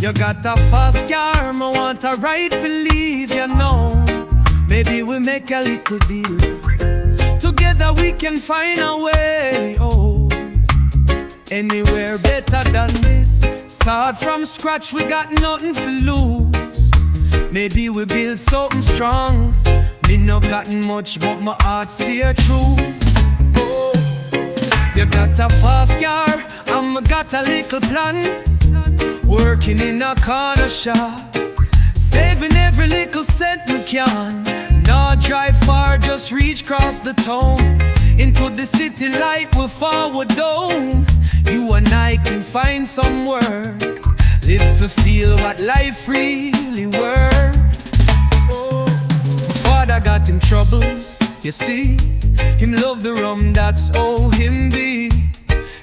You got a fast car, I want a ride for leave, you know. Maybe we make a little deal. Together we can find a way, oh. Anywhere better than this. Start from scratch, we got nothing to lose. Maybe we build something strong. Me no gotten much, but my heart steer true. Oh. You got a fast car, and I got a little plan. Working in a corner shop, saving every little cent we can. Not drive far, just reach across the town. Into the city light we'll forward down. You and I can find some work, live to feel what life really worth. Oh. My father got him troubles, you see. Him love the rum, that's all him be.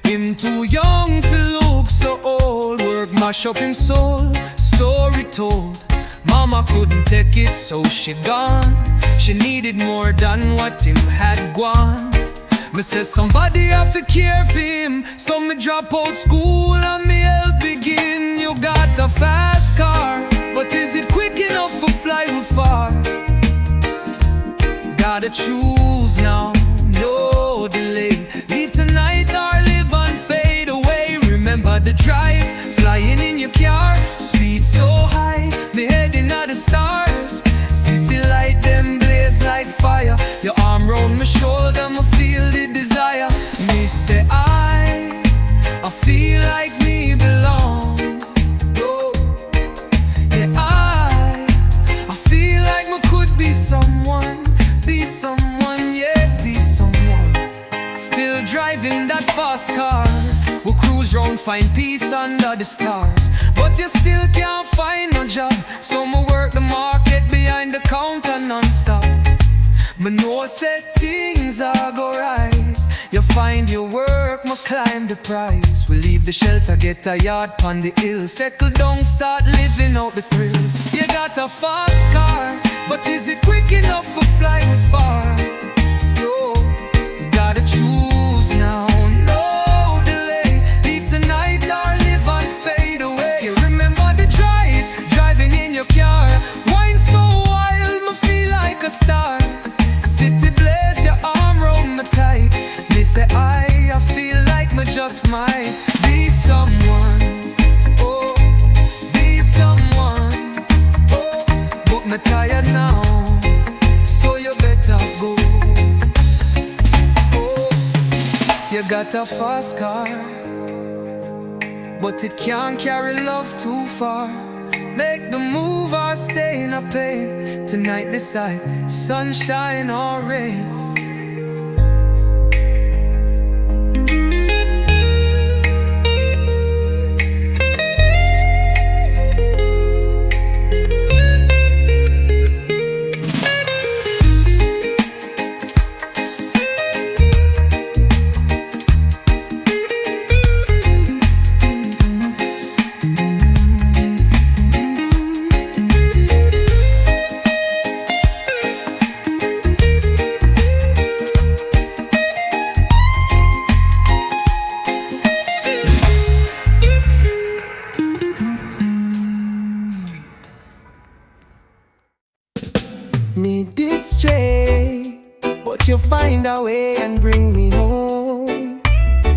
Him too young to look so old. Work mash up him soul, story told. Mama couldn't take it, so she gone. She needed more than what him had gone. Me say somebody have to care for him, so me drop out school and me help begin. You got a fast car, but is it quick enough to fly far? Gotta choose now, no delay. Leave tonight or live and fade away. Remember the drive, flying in your car. Speed so high, me heading at the stars. City light, them blaze like fire. Your arm round my shoulder, me feel the desire. Me say I feel like me belong. Oh. Yeah, I feel like me could be someone. Be someone, yeah, be someone. Still driving that fast car. We'll cruise round, find peace under the stars. But you still can't find no job, so me work the market behind the counter non-stop. Me know say things are go rise. You find your work, me climb the prize. We leave the shelter, get a yard pon the hill. Settle down, start living out the thrills. You got a fast car, but is it quick enough to fly far? Yo, you gotta choose now, no delay. Leave tonight or live and fade away. You remember the drive, driving in your car. Wine so wild, me feel like a star. City blaze, your arm round me tight. Me say I feel like me just might be someone. Oh, be someone. Oh, but me tired now, so you better go. Oh, you got a fast car, but it can't carry love too far. Make the move or stay in a pain. Tonight decide, sunshine or rain. Me did stray, but you find a way and bring me home.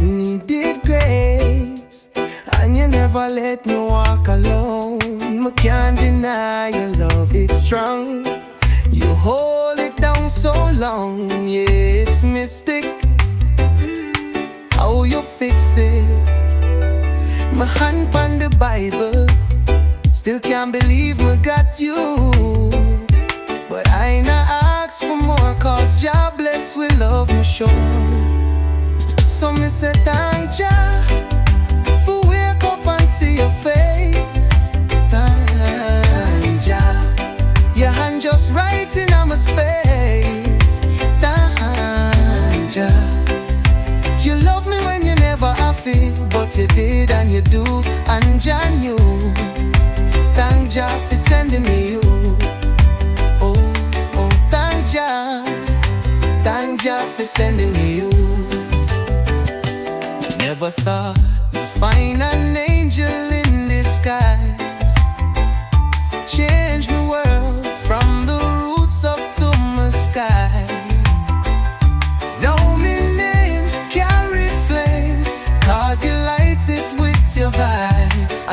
Needed grace, and you never let me walk alone. Me can't deny your love, it's strong. You hold it down so long, yeah, it's mystic how you fix it. My hand on the Bible, still can't believe we got you. But I not ask for more, cause Jah bless with love me sure. So me say thank Jah for wake up and see your face. Thank Jah, your hand just right in my space. Thank Jah, you love me when you never have it, but you did and you do, and Jah knew. Thank Jah for sending me you. Thank Jah for sending me you. Never thought you'd find an angel in disguise.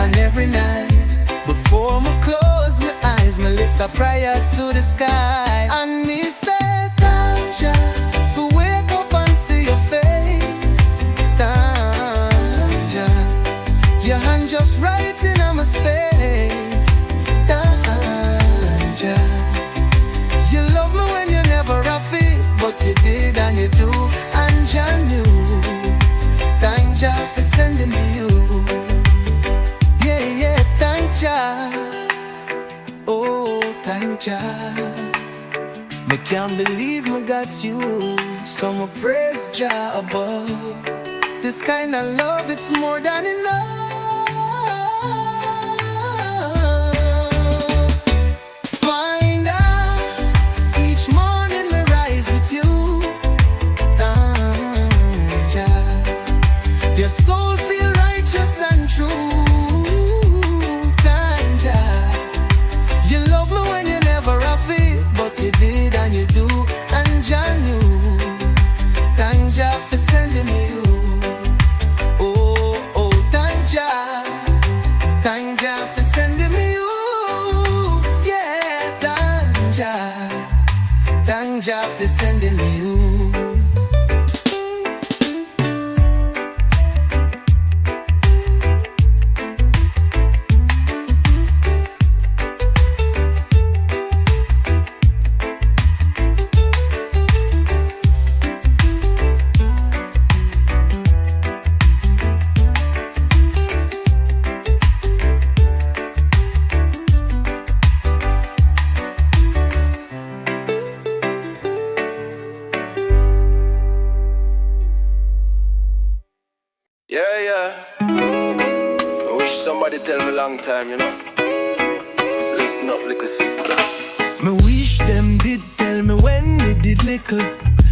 And every night, before me close my eyes, me lift a prayer to the sky. And me say, thank ya, for wake up and see your face. Thank ya, your hand just right in my space. Thank ya, you love me when you never have it, but you did and you do, and you knew. Thank ya for sending me you. Yeah, thank ya. Oh, thank ya. Me can't believe me got you, so me praise Jah above. This kind of love, it's more than enough. Find out each morning me rise with you. Thank Jah, your soul feel righteous and true. Thank Jah, you love me when you never have it, but you did and you do, and Jah knew. Thank Jah for sending me you. Oh, thank Jah. Thank Jah for sending me you. Yeah, thank Jah. Thank Jah for sending me you. Yeah. I wish somebody tell me long time, you know. Listen up, little sister. Me wish them did tell me when we did little.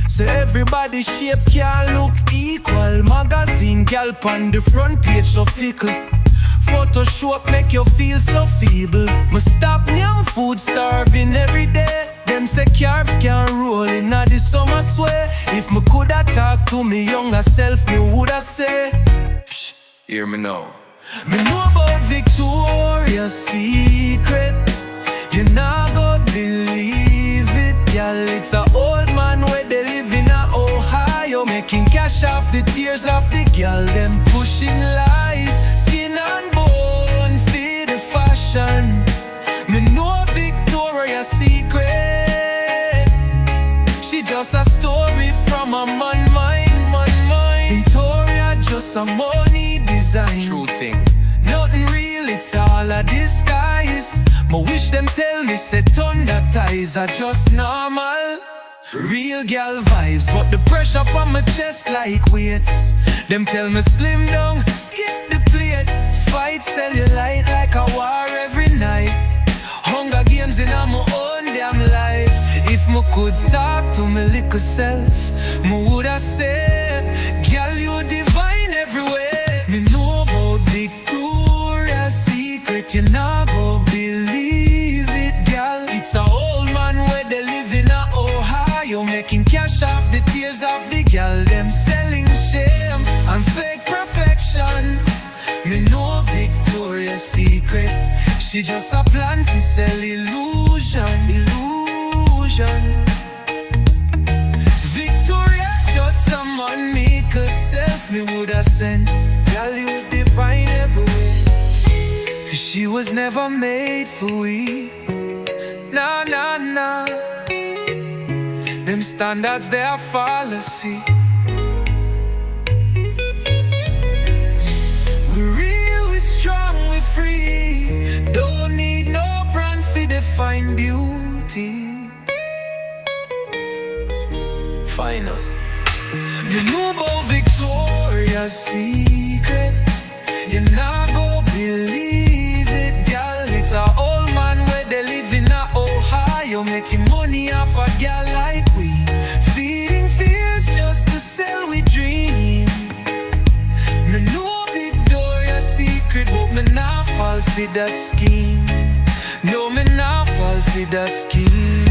So everybody shape can't look equal. Magazine gal on the front page so fickle. Photoshop make you feel so feeble. Me stop young food starving every day. Them say carbs can't roll in the summer swear. If me coulda talk to me younger self, me woulda say, Psh, hear me now. Me know about Victoria's Secret. You not go believe it, girl. It's a old man where they live in Ohio, making cash off the tears of the girl. Them pushing lies, skin and bone, feed the fashion. Me know Victoria's Secret. She just a story from a man mind. Victoria just a money design. True thing. Nothing real, it's all a disguise. Me wish them tell me say thunder ties are just normal. Real gal vibes, but the pressure on my chest like weights. Them tell me slim down, skip the plate. Fight cellulite like a war every night. Hunger games in my own damn life. If me could talk to me little self, me woulda said, girl, you divine everywhere. Me know about Victoria's Secret, you not go believe it, girl. It's a old man where they live in Ohio, making cash off the tears of the girl. Them selling shame and fake perfection. Me know Victoria's Secret. She just a plan to sell illusion. Victoria just a man make herself. Me woulda sent, girl, you divine everywhere. She was never made for we. Nah. Them standards, they are fallacy. We real, we strong, we free. Don't need no brand for define beauty. Final. You know about Victoria's Secret. You not go believe it, girl. It's a old man where they live in Ohio, making money off a girl like we. Feeding fears just to sell we dream. Me know Victoria's Secret, but me not fall for that scheme. No, me not fall for that scheme.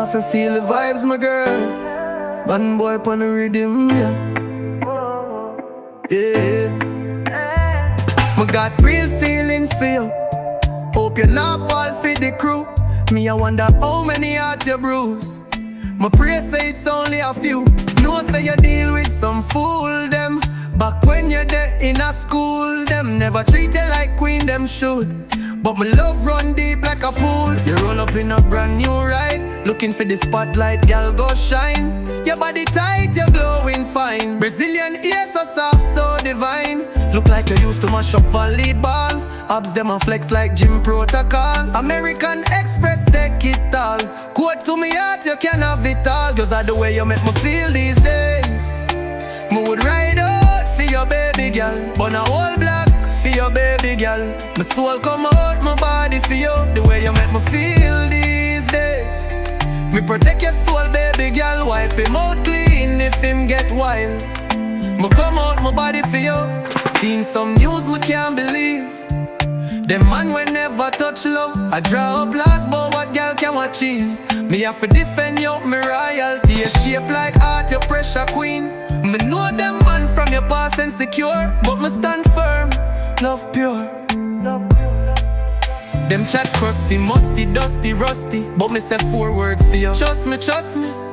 off and feel the vibes, my girl. Bad boy pon the rhythm, yeah. Yeah. Me got real feelings for you. Hope you not fall for the crew. Me, I wonder how many hearts you bruise. My pray say it's only a few. No say you deal with some fool them. Back when you're there in a school, them never treat you like queen, them should. But my love run deep like a pool. You roll up in a brand new ride, looking for the spotlight, girl, go shine. Your body tight, you're glowing fine. Brazilian ear so soft, so divine. Look like you used to mash up volleyball. Abs them and flex like gym protocol. American Express, take it all. Quote to me heart, you can have it all. Cause of the way you make me feel these days. Me would ride out for your baby girl, burn a whole block for your baby girl. My soul come out my body for you. The way you make me feel these days. Me protect your soul, baby girl. Wipe him out clean if him get wild. Me come out my body for you. Seen some news me can't believe. Them man will never touch love. I draw up last but what girl can achieve. Me have to defend you, me royalty. You shape like art, your pressure queen. Me know them man from your past insecure, but me stand firm, love pure. Them chat crusty, musty, dusty, rusty, but me say 4 words for you. Trust me,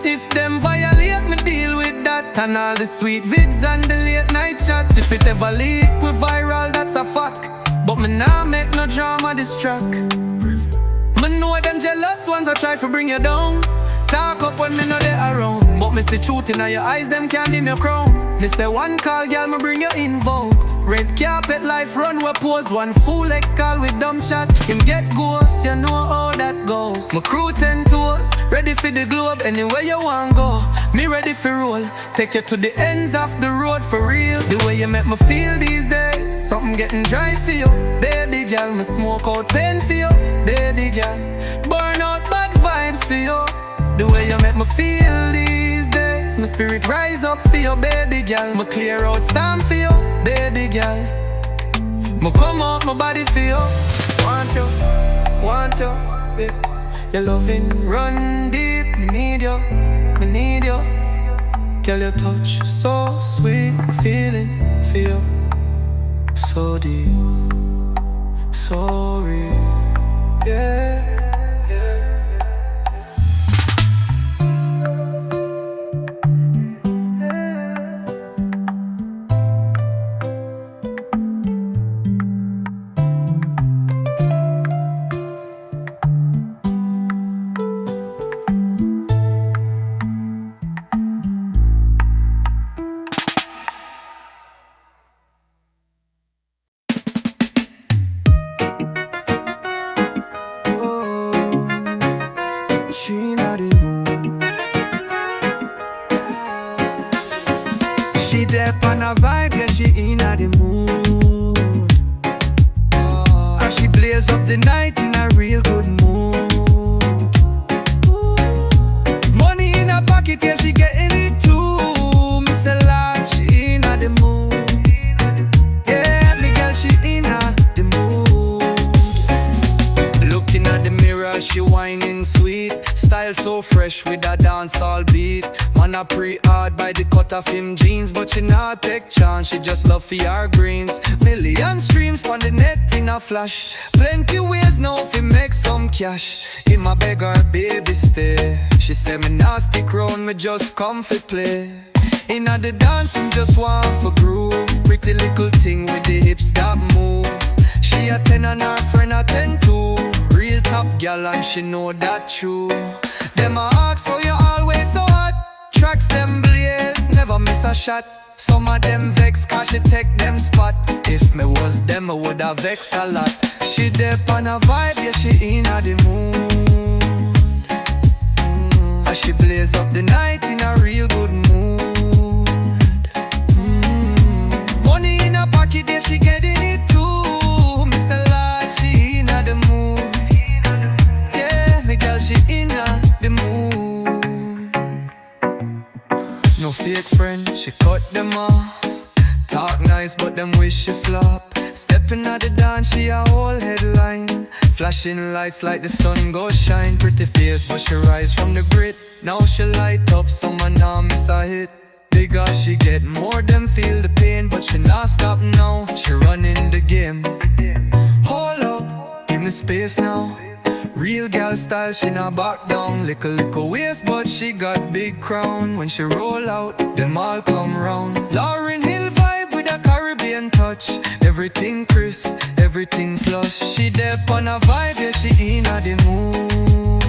if them violate, me deal with that. And all the sweet vids and the late night chats. If it ever leak, we viral, that's a fact. But me nah make no drama distract. Me know them jealous ones that try to bring you down. Talk up when me know they around, but me see truth in your eyes, them can't dim your crown. Me say one call, girl, me bring you in vogue. Red carpet life run, we pose. One fool ex call with dumb chat. Him get ghost, you know how that goes. My crew 10 toes, ready for the globe. Anywhere you want go, me ready for roll. Take you to the ends of the road for real. The way you make me feel these days, something getting dry for you, baby girl. Me smoke out pain for you, baby girl. Burn out bad vibes for you. The way you make me feel these days, my spirit rise up for you, baby girl. Me clear out storm for you, baby girl. Me come out my body for you. Want you, yeah. Your loving run deep, me need you. Girl, your touch so sweet, feeling for you. So deep, so real, yeah. She dep on a vibe, yeah, she inna the mood. And she blaze up the night in a real good mood. Money in her pocket, yeah, she getting it too. Miss a lot, she inna the mood. Yeah, me girl, she inna the mood. Looking at the mirror, she whining sweet. Style so fresh with a dancehall beat. Man a pre-hard by the cut of him jeans, but she not take chance, she just love for her greens. Million streams on the net in a flash. Plenty ways now fi make some cash. Him a beg her baby stay. She say me nasty crown, me just come fi play. Inna the dance, him just want for groove. Pretty little thing with the hips that move. She a 10 and her friend a 10 too. Real top gal and she know that true. Them a ask so you always so hot. Tracks them blaze, never miss a shot. Some of them vex cause she take them spot. If me was them I woulda vex a lot. She dep on a vibe, yeah, she inna the mood. As she blaze up the night in a real good mood. Money in her pocket, yeah, she getting it too. Miss a lot, she inna the mood. Yeah, me girl, she inna the mood. No fake friend, she cut them off. Talk nice but them wish she flop. Stepping out the dance, she a whole headline. Flashing lights like the sun go shine. Pretty face, but she rise from the grit. Now she light up, someone now miss a hit. Because she get more than feel the pain, but she not stop now. She running the game. Hold up, give me space now. Real gal style, she not back down. Little waist, but she got big crown. When she roll out, them all come round. Lauryn Hill vibe with a Caribbean touch. Everything crisp, everything plush. She dep on a vibe, yeah, she in a the mood.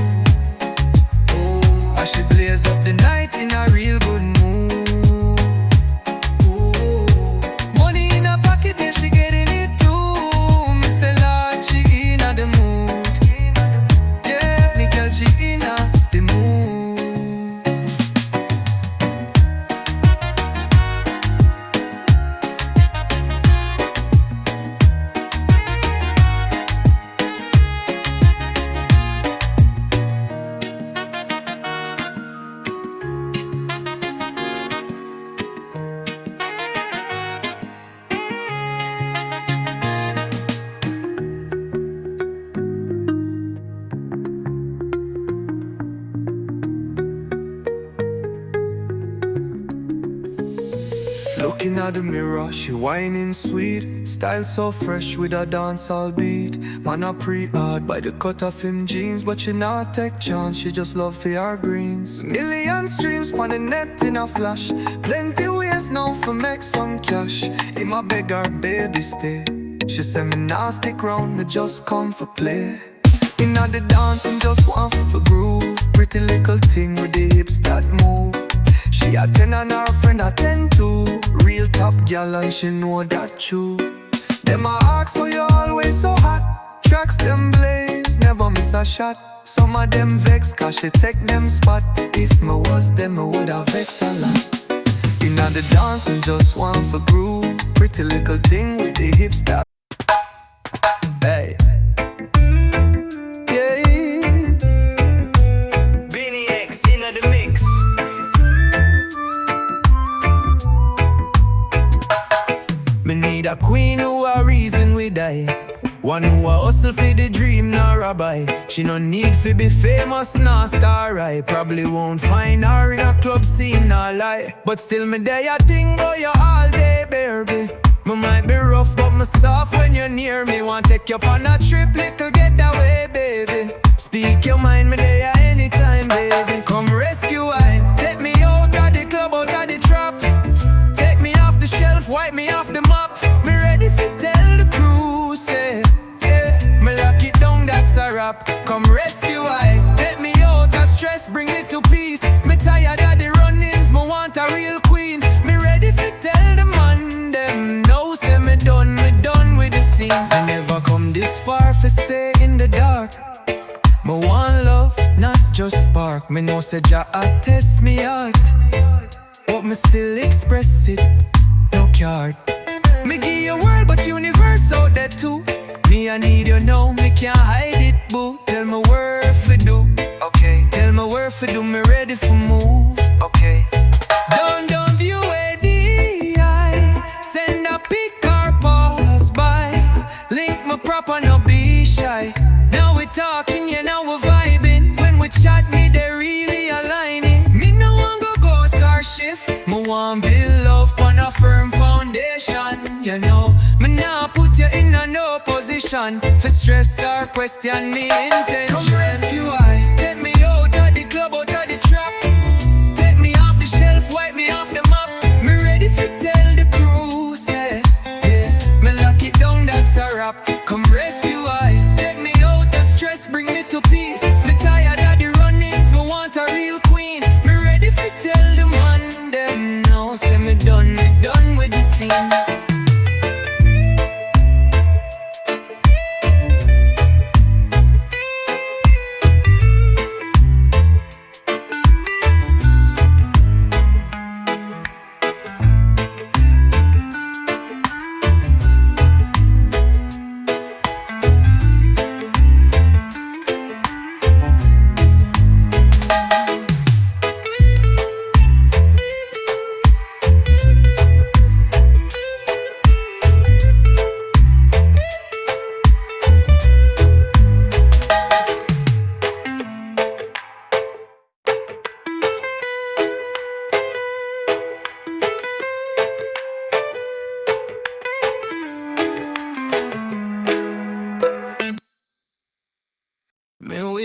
As she blaze up the night in a real good mood. Money in her pocket, yeah, she getting it too. Me say Lord, she in a the mood. Yeah, me girl, she in a the mood. Looking at the mirror, she whining sweet. Style so fresh with a dancehall beat. Man a pre-hard by the cut of him jeans, but she not take chance, she just love for her greens. Million streams on the net in a flash. Plenty ways now for make some cash. Him a beg her baby stay. She say me nah stick round, me just come for play. Inna the dancing just want for groove. Pretty little thing with the hips that move. She a 10 and her friend a 10 too. Real top gal and she know that too. Them a ask so you always so hot. Tracks them blaze, never miss a shot. Some of them vex cause she take them spot. If me was them, me woulda vex a lot. Inna the dancing just want for groove. Pretty little thing with the hips that. Hey. Me need a queen who a reason we die. One who a hustle for the dream, nor a buy. She no need to be famous, nor star right. Probably won't find her in a club scene, nor lie. But still me there, I think about you all day, baby. Me might be rough, but me soft when you're near me. Want take you on a trip, little getaway, baby. Speak your mind, me there anytime, baby. Come rescue I. Take me out of the club, out of the trap. Take me off the shelf, wipe me off the map. Me ready to tell the crew, say, yeah, me lock it down, that's a wrap. Come rescue I. Take me out of stress, bring me to peace. Me tired of the run-ins, me want a real queen. Me ready to tell the man, them know, say me done with the scene. I never come this far for stay in the dark. Me want love, not just spark. Me know say Jah a test me out, but me still express it, no card. Me give you world, but universe out there too. Me I need you now, me can't hide it, boo. Tell me where for do, okay. Tell me where for do, me ready for move, okay. Don't view ADI. Send a pic or pass by. Link me proper, no be shy. Now we talking, yeah, now we vibing. When we chat, me they really aligning. Me no want go ghost or shift. Me want build love on a firm foundation. You know, me now put you in a no position for stress or question me intention. Come rescue I. Take me out of the club, out of the trap. Take me off the shelf, wipe me off the map. Me ready to tell the crew, say, yeah, me lock it down, that's a wrap. Come rescue I. Take me out of stress, bring me to peace. Me tired of the run-ins, me want a real queen. Me ready to tell the man, them now, say me done with the scene.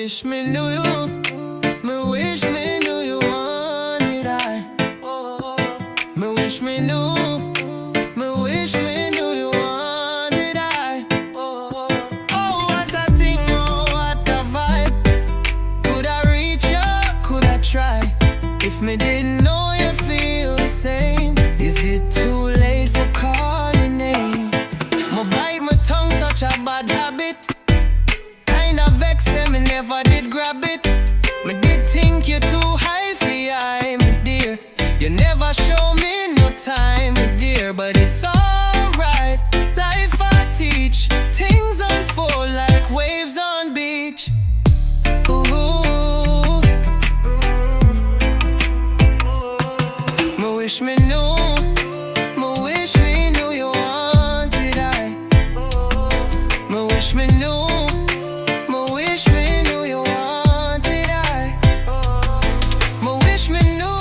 wish me knew you. Me wish me knew you wanted I. Me wish me knew. Me wish me knew you wanted I. Oh, what a thing, oh, what a vibe. Could I reach you? Could I try? If me didn't know you feel the same, is it too late for call your name? Me bite my tongue, such a bad habit. Kinda vex me never did grab it. Me did think you too high for I, my dear. You never show me no time, my dear. But it's alright, life I teach. Things unfold like waves on beach. Ooh. Me wish me knew. Me wish me knew you wanted I. Me wish me knew. Me wish me knew you wanted I. Me wish me knew.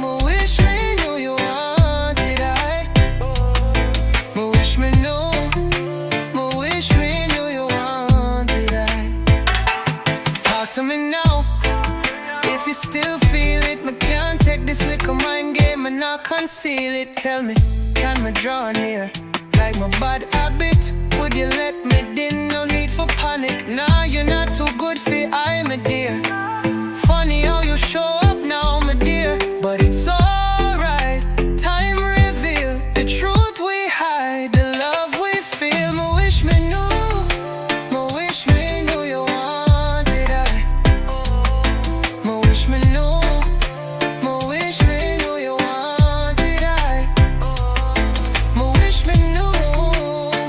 Me wish me knew you wanted I. Me wish me knew. Me wish me knew you wanted I. Talk to me now. If you still feel it, me can't take this little mind game and not conceal it. Tell me, can me draw near? Like my bad habit, would you let me in? No need for panic. Nah, you're not too good for I, my dear. Funny how you show up now, my dear. But it's alright, time reveal the truth we hide, the love we feel. Me wish me knew. Me wish me knew you wanted I. Me wish me knew. Me wish me knew you wanted I. Me wish me knew.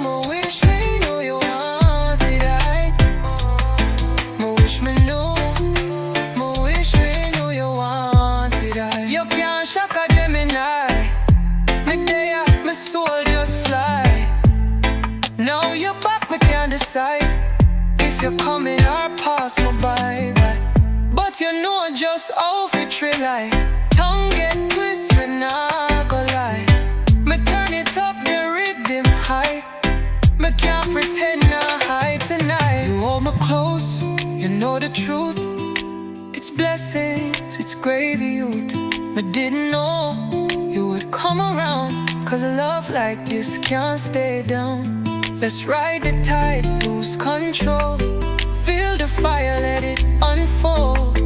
Me wish me knew you wanted I. Me wish me knew. Me wish me knew you wanted I. You can't shock a Gemini. Me there, my soul just fly. Now you're back, me can't decide if you're coming or pass me by. But you know just how to rely. Tongue get twist, me nah go lie. Me turn it up, the rhythm high. Me can't pretend nah high tonight. You hold me close, you know the truth. It's blessings, it's gravy, youth. Me didn't know you would come around, 'cause love like this can't stay down. Let's ride the tide, lose control. Feel the fire, let it unfold.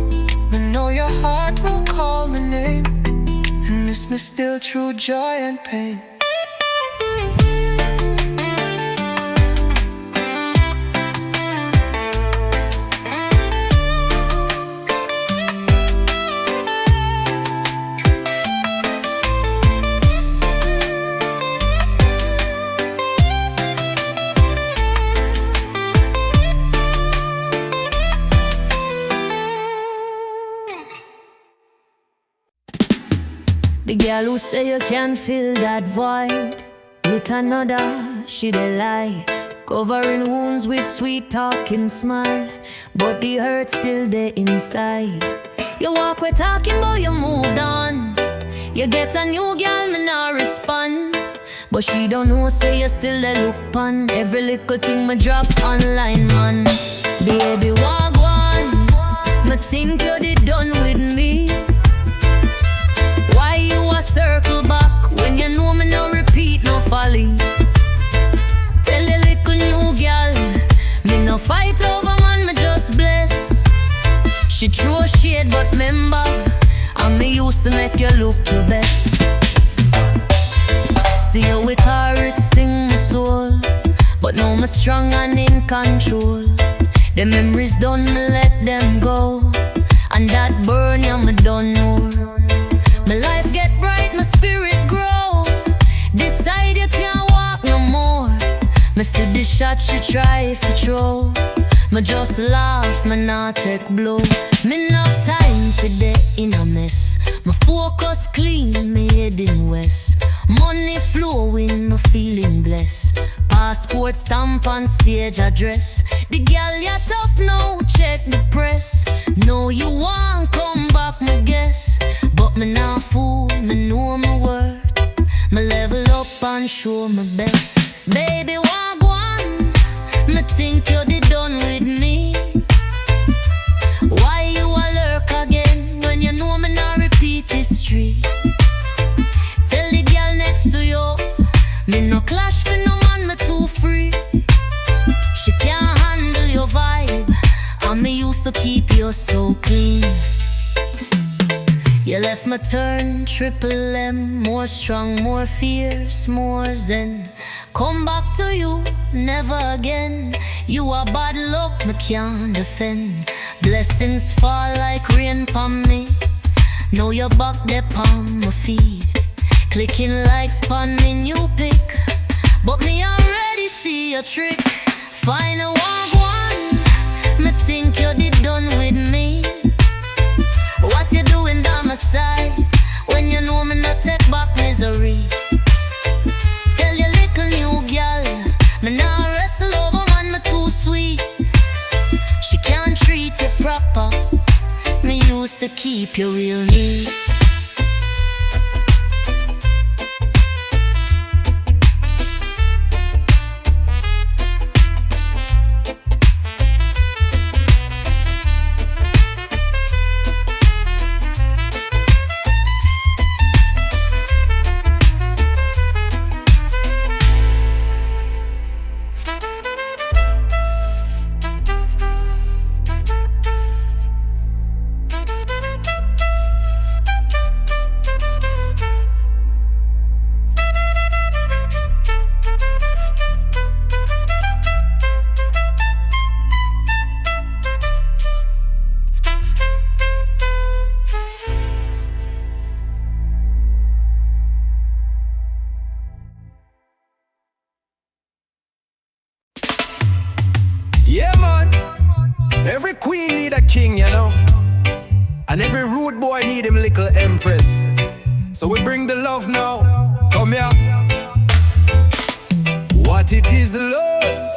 Me know your heart will call my name and miss me still through joy and pain. The girl who say you can't fill that void with another, she dey lie. Covering wounds with sweet talking smile, but the hurt still there inside. You walk with talking but you moved on. You get a new girl, me not respond. But she don't know, say you still dey look pon every little thing me drop online, man. Baby, walk on. Me think you did done with me. Why you a circle back when you know me no repeat, no folly? Tell a little new girl, me no fight over man, me just bless. She throw shade but remember, and me used to make you look your best. See you with her, it sting my soul, but now me strong and in control. The memories done, me let them go, and that burn you me don't know. My life get bright, my spirit grow. Decide you can't walk no more. Me see the shot she try to throw. Me just laugh, me not take blow. Me enough time for the in a mess. My focus clean, me heading west. Money flowing, me feeling blessed. Passport stamp on stage address. The girl you tough now, check the press. No you want come back, me guess. But me not fool, me know my worth. Me level up and show my best. Baby, walk on. Me think you did done with me. was so clean. You left my turn, triple M, more strong, more fierce, more zen. Come back to you, never again. You are bad luck, me can't defend. Blessings fall like rain pon me. Know you're back there pon my feet. Clicking likes pon me new pick. But me already see a trick. Find a one, me think you did done with me. What you doing down my side when you know me not take back misery? Tell your little new girl, me nah wrestle over man, me too sweet. She can't treat you proper. Me used to keep you real neat. Yeah, man. Every queen need a king, you know. And every rude boy need him little empress. So we bring the love now. Come here. What it is, love?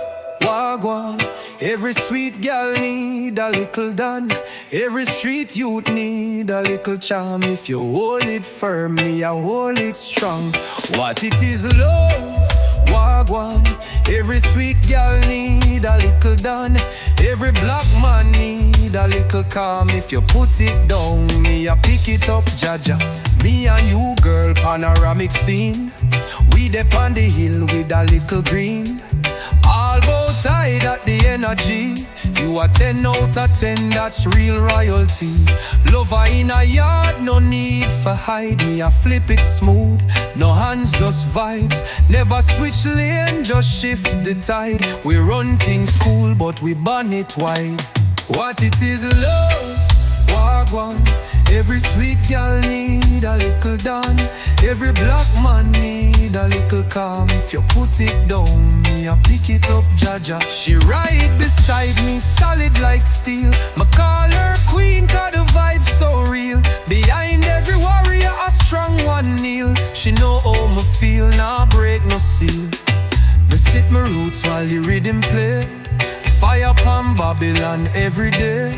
Wagwan. Every sweet girl need a little done. Every street youth need a little charm. If you hold it firmly, I hold it strong. What it is, love? Wagwan. Every sweet girl need a little done. Every black man need a little calm. If you put it down, me I pick it up, Jaja. Me and you, girl, panoramic scene. We dep on the hill with a little green. All both side at the energy. You are 10 out of 10, that's real royalty. Lover in a yard, no need for hide. Me I flip it smooth, no hands, just vibes. Never switch lane, just shift the tide. We run things cool, but we burn it wide. What it is, love? Wagwan. Every sweet girl need a little done. Every black man need a little calm. If you put it down, me I pick it up, Jaja. She right beside me, solid like steel. Me call her queen, cause the vibe's so real. Behind every warrior, a strong one kneel. She know how me feel, nah break no seal. Me sit my roots while the rhythm play. Fire upon Babylon every day.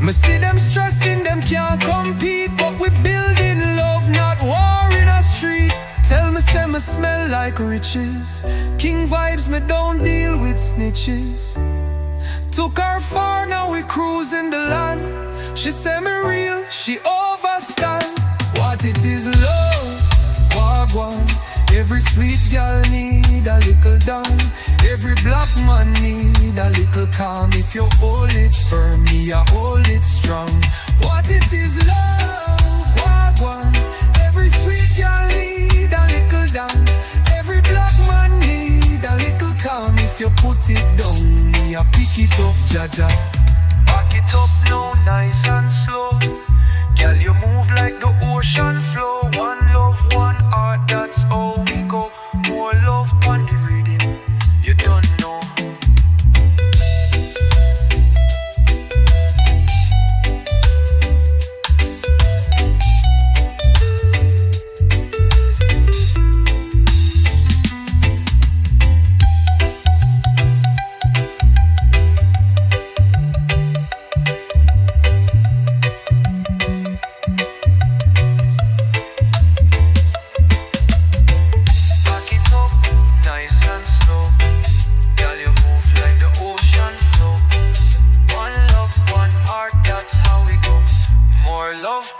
Me see them stressing, them can't compete. But we building love, not war in a street. Tell me, say me smell like riches. King vibes, me don't deal with snitches. Took her far, now we cruising the land. She say me real, she overstand. What it is, love? Wagwan. Every sweet girl need a little done. Every black man need a little calm. If you hold it firm, me I hold it strong. What it is, love? Wagwan. Every sweet girl need a little done. Every black man need a little calm. If you put it down, me I pick it up, Jaja. Back it up now, nice and slow. Girl, you move like the ocean flow. One love, one heart, that's how we go. More love on the rhythm, you don't know.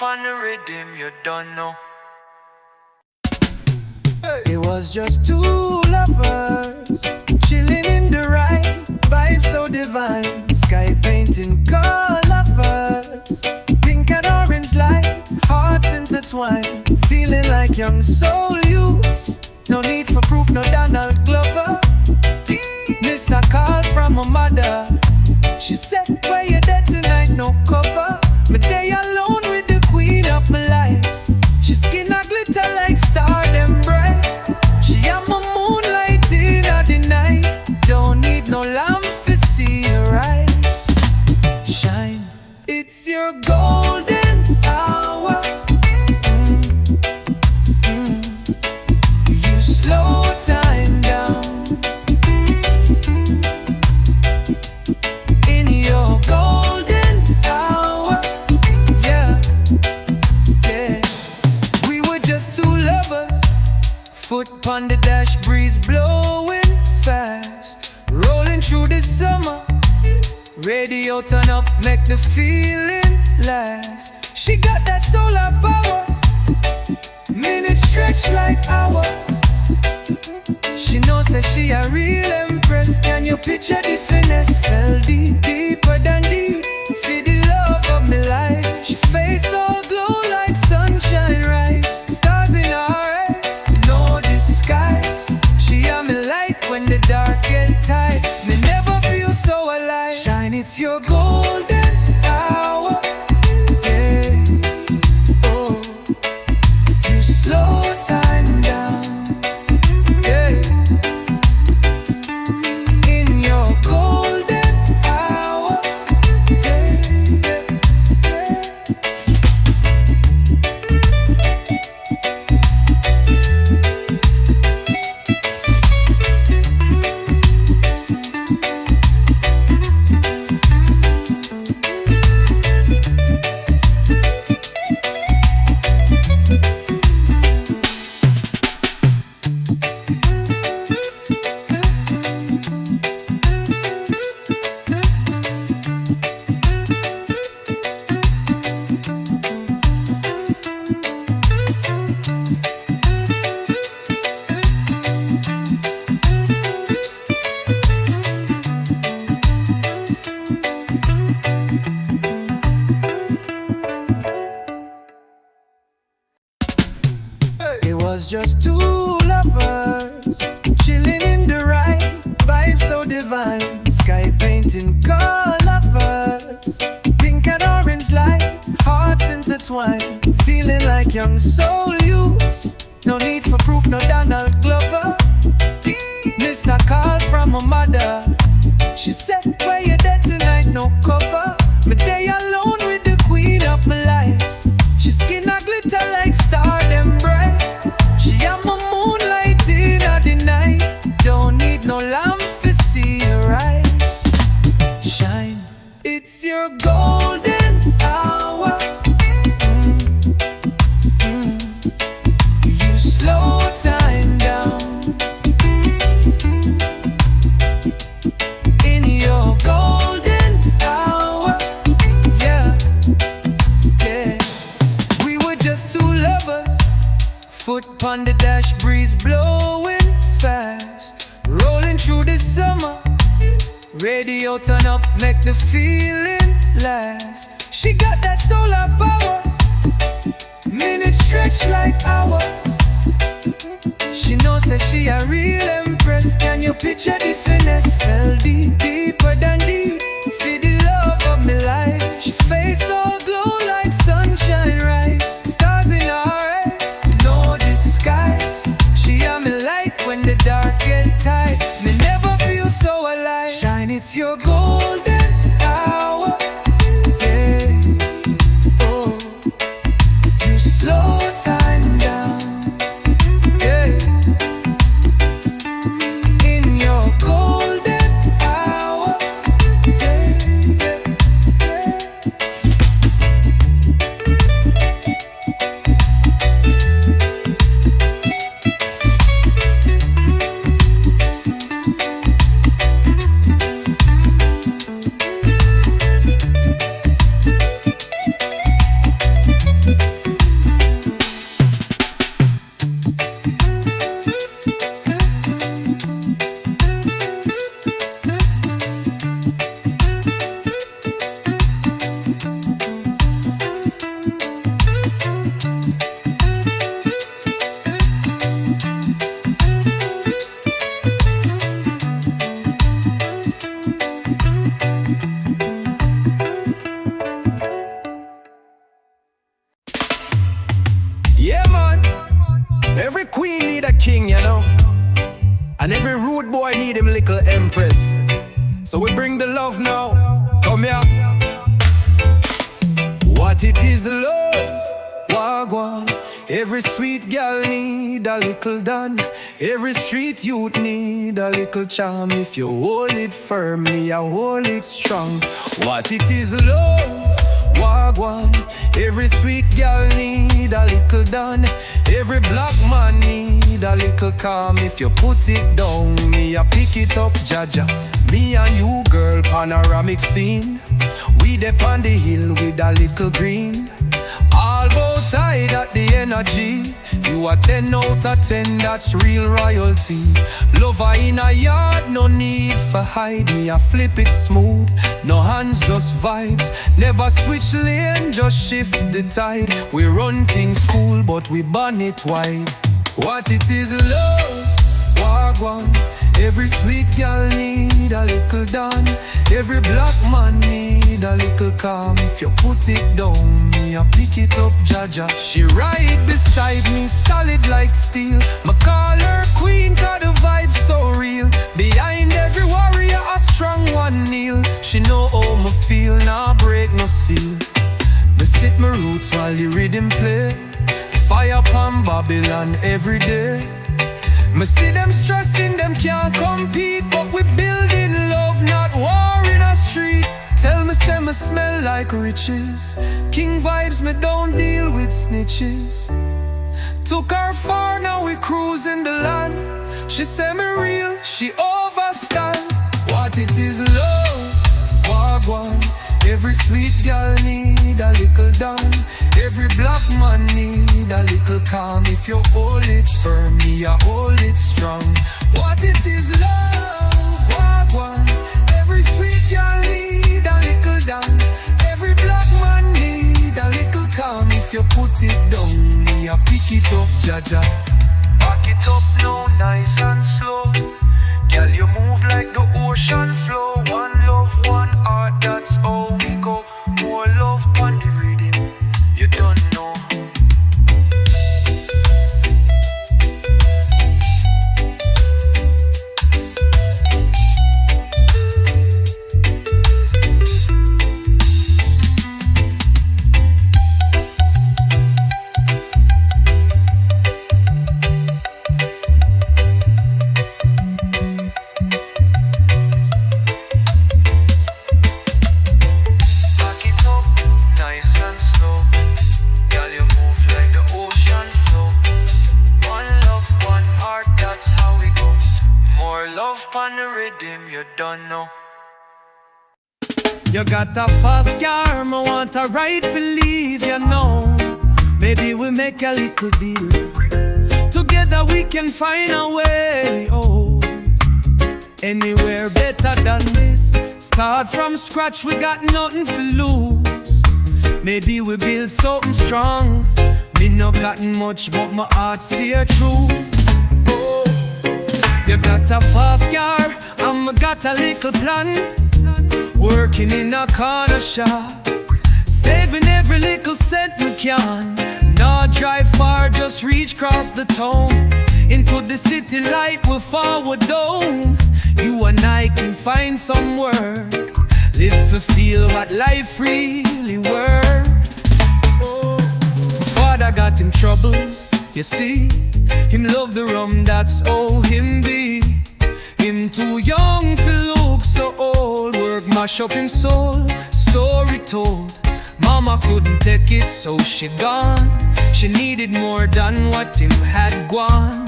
On the rhythm, you don't know. It was just two lovers chilling in the right vibe, so divine. Sky painting color. Radio turn up, make the feeling last. She got that solar power, minutes stretch like hours. She knows that she a real empress. Can you picture the finesse? Fell deep, deeper than deep. Feel the love of my life. She face all glow like sunshine rise. Stars in her eyes, no disguise. She am me light when the dark get tight. Me never feel so alive. Shine, it's your golden hour. Yeah, oh, you slow time down. Yeah, in your golden hour. Yeah, yeah, yeah. It was just two lovers chilling in the right vibe, so divine. Sky painting colors, pink and orange lights, hearts intertwined. Feeling like young soul youths. No need for proof, no Donald Glover. Missed a call from her mother. She said, where you dead tonight? No cover. Me day alone with the queen of my life. She skin a glitter like star them bright. She am a moonlight in the night. Don't need no lamp to see her right. Shine, it's your golden hour. You slow time down. In your golden hour. Yeah, yeah. We were just two lovers. Foot on the dash, breeze blowing fast. Rolling through the summer. Radio turn up, make the feeling last. She got that solar power, minutes stretch like hours. She knows that she a real empress. Can you picture the finesse? Fell deep, deeper than deep. Feel the love of my life. She face all glow like sunshine rise. Stars in her eyes, no disguise. She am me light when the dark get tight. Me never feel so alive. Shine, it's your golden hour. Yeah, oh, you slow time down. Yeah, in your golden hour. Yeah, yeah, yeah. Yeah, man. Every queen need a king, you know. And every rude boy need him little empress. So we bring the love now. Come here. What it is, love. Wagwan. Every sweet girl need a little done. Every street youth need a little charm. If you hold it firmly, I hold it strong. What it is, love. Wagwan. Every sweet girl need a little done. Every black man need a little calm. If you put it down, me I pick it up, Jaja. Me and you, girl, panoramic scene. We dep on the hill with a little green. All both side at the energy. You are 10 out of 10, that's real royalty. Lover in a yard, no need for hide. Me, I flip it smooth, no hands, just vibes. Never switch lane, just shift the tide. We run things cool, but we burn it wide. What it is, love, wagwan. Every sweet girl need a little dawn. Every black man need a little calm. If you put it down, me I pick it up, Jaja. She right beside me, solid like steel. Me call her queen, cause the vibe so real. Behind every warrior, a strong one kneel. She know how me feel, nah break no seal. Me sit my roots while the rhythm play. Fire upon Babylon every day. Me see them stressing, them can't compete. But we building love, not war in a street. Tell me, say me smell like riches. King vibes, me don't deal with snitches. Took her far, now we cruising the land. She say me real, she overstand. What it is, love, wagwan. Every sweet girl need a little dawn. Every black man need a little calm. If you hold it firm, me I hold it strong. What it is, love, wagwan. Every sweet girl need a little dawn. Every black man need a little calm. If you put it down, me I pick it up, Jaja. Back it up now, nice and slow. Girl, you move like the ocean flow. One love, one heart, that's all we go. More love on the rhythm, you don't know. On the rhythm, you don't know. You got a fast car, I want a ride for leave, you know. Maybe we make a little deal. Together we can find a way, oh. Anywhere better than this. Start from scratch, we got nothing to lose. Maybe we build something strong. Me not gotten much, but my heart steer true. You got a fast car, and got a little plan. Working in a corner shop, saving every little cent we can. Not drive far, just reach across the town. Into the city light, we'll forward down. You and I can find some work. Live to feel what life really worth. My father got him troubles, you see. Him love the rum, that's all him be. Him too young to look so old. Work mash up him soul, story told. Mama couldn't take it, so she gone. She needed more than what him had gone.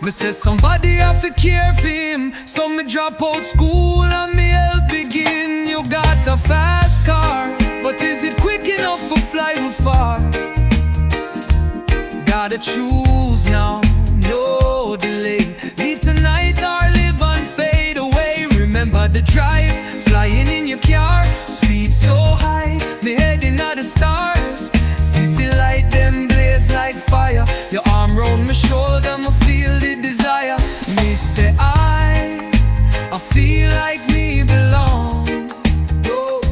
Me say somebody have to care for him, so me drop out school and me help begin. You got a fast car, but is it quick enough for flying far? Gotta choose now, no delay. Leave tonight or live and fade away. Remember the drive, flying in your car. Speed so high, me heading at the stars. City light, them blaze like fire. Your arm round my shoulder, me feel the desire. Me say I feel like me belong. Oh,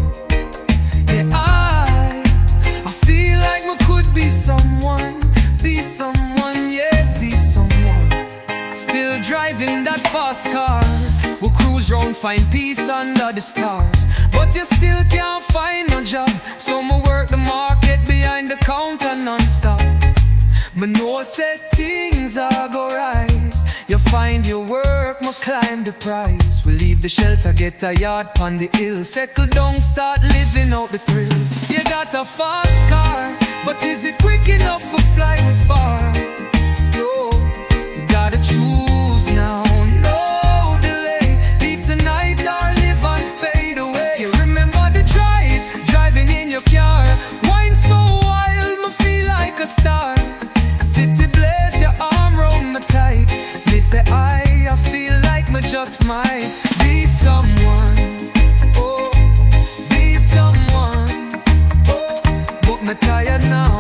yeah, I feel like me could be someone. Be someone, yeah, be someone. Still driving that fast car. We'll cruise round, find peace under the stars. But you still can't find no job, so me work the market behind the counter non-stop. Me know say things are go rise. You find your work, me climb the prize. We leave the shelter, get a yard pon the hill. Settle down, start living out the thrills. You got a fast car, but is it quick enough for flying far? No, you gotta choose now, no delay. Leave tonight or just might be someone. Oh, be someone. Oh, but me tired now,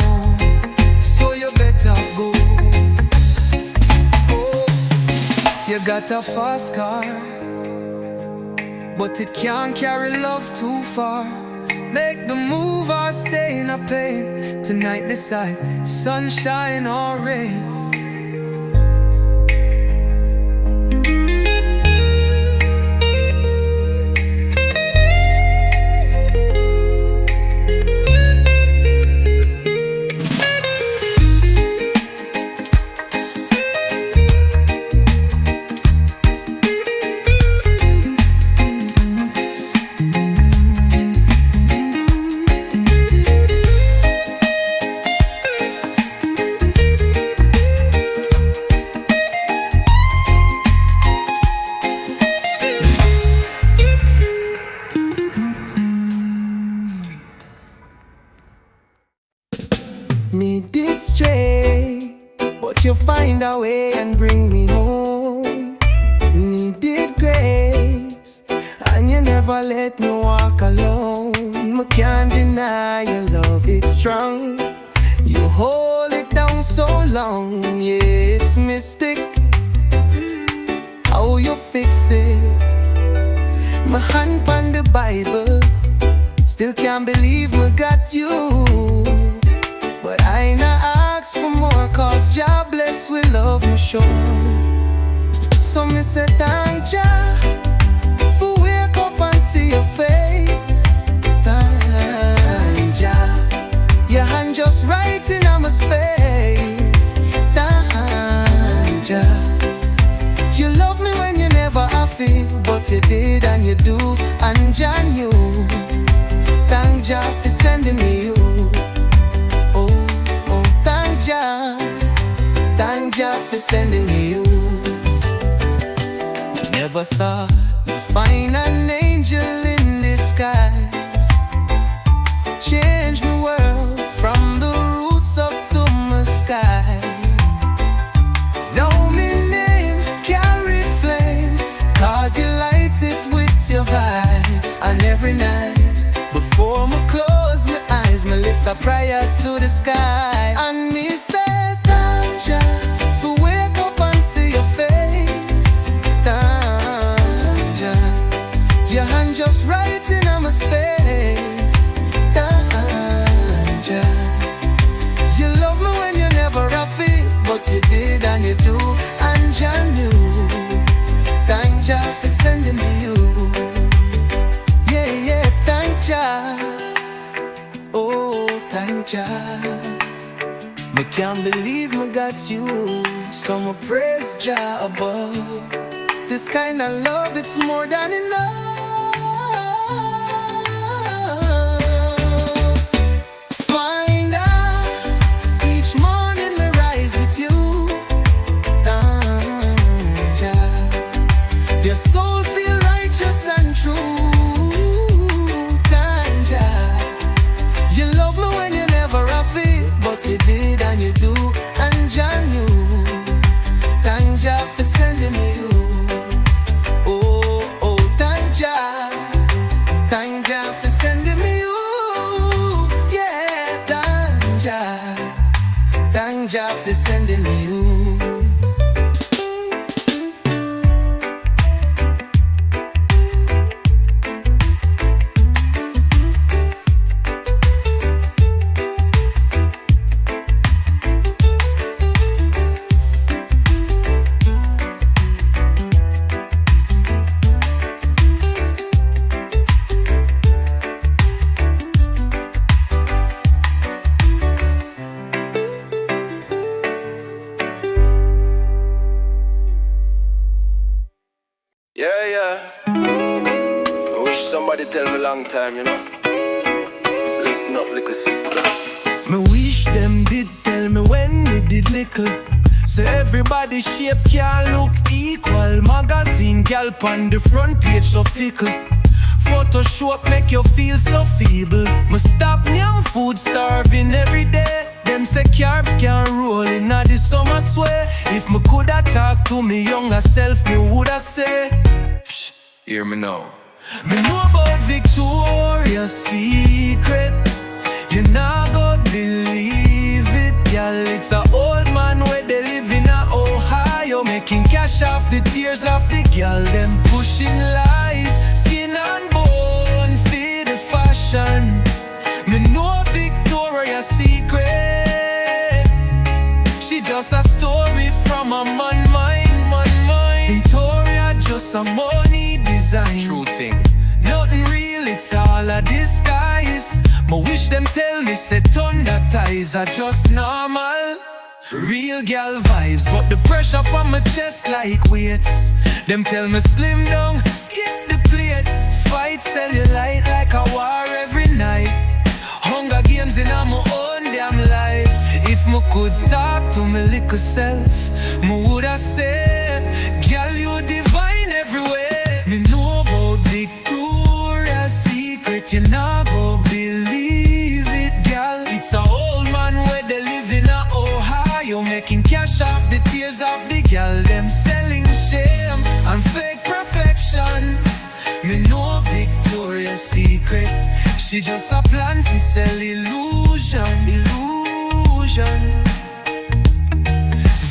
so you better go. Oh, you got a fast car, but it can't carry love too far. Make the move or stay in a pain. Tonight decide, sunshine or rain. Me did stray, but you find a way and bring me home. Needed grace, and you never let me walk alone. I can't deny your love, it's strong. You hold it down so long, yeah, it's mystic how you fix it. My hand on the Bible, still can't believe we got you. But I not ask for more, cause Jah bless with love me sure. So me say thank Jah for wake up and see your face. Thank Jah, your hand just right in my space. Thank Jah, you love me when you never have it, but you did and you do, and Jah knew. Thank Jah for sending me you. Thank Jah for sending me you. Never thought you'd find an angel in disguise. Change my world from the roots up to my sky. Know me name, carry flame, cause you light it with your vibes. And every night, before me close my eyes, me lift a prayer to the sky. And me say thank Jah for wake up and see your face. Thank Jah, your hand just right in my space. Thank Jah, you love me when you never have it, but you did and you do, and Jah knew. Thank Jah for sending me you. Yeah, yeah, thank Jah. Oh, thank Jah. Me can't believe me got you, so me praise Jah above. This kind of love, it's more than enough. Find out each morning me rise with you. Thank Jah, your soul feel righteous and true. Thank Jah, you love me when you never have it, but you did and you do, and Jah knew. Thank Jah for sending me you. Oh, oh, thank Jah. Thank Jah for sending me you. Yeah, thank Jah. Thank Jah for sending me you. Yeah, yeah. I wish somebody tell me long time, you know. Listen up, little sister. Me wish them did tell me when we did little. So everybody shape can't look equal. Magazine gal on the front page so fickle. Photoshop make you feel so feeble. Me stop young food starving every day. Them say carbs can't roll in the summer, swear. If me coulda talk to me younger self, me woulda say, psh, hear me now. Me know about Victoria's Secret. You not go believe it, girl. It's a old man where they live in Ohio, making cash off the tears of the girl. Them pushing lies, skin and bone, feed the fashion. Me know Victoria's Secret. She just a story from a man mind. Victoria just a money design. True thing. Nothing real, it's all a disguise. Ma wish them tell me say thunder ties are just normal. Real gal vibes, but the pressure on my chest like weights. Them tell me slim down, skip the plate. Fight cellulite like a war every night. Hunger games in my own damn life. If me could talk to me little self, me woulda say, girl, you divine everywhere. Me know about Victoria's Secret, you not go believe it, girl. It's a old man where they live in Ohio, making cash off the tears of the girl. Them selling shame and fake perfection. Me know Victoria's Secret. She just a plan to sell illusion.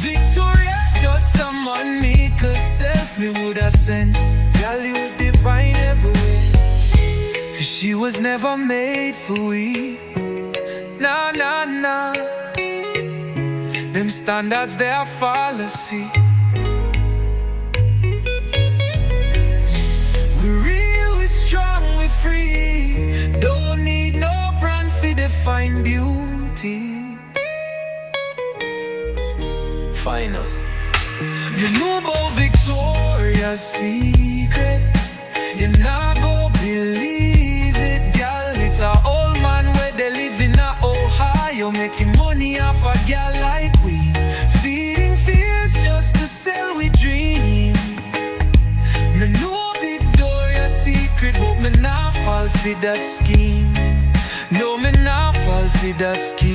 Victoria just a man make herself, me woulda sent. Girl, you divine everywhere. She was never made for we. Nah, nah, nah. Them standards, they are fallacy. We real, we strong, we free. Don't need no brand for define beauty. Final. You know about Victoria's Secret. You not go believe it, girl. It's a old man where they live in Ohio, making money off a girl like we. Feeding fears just to sell we dream. Me know Victoria's Secret, but me not fall for that scheme. No, me not fall for that scheme.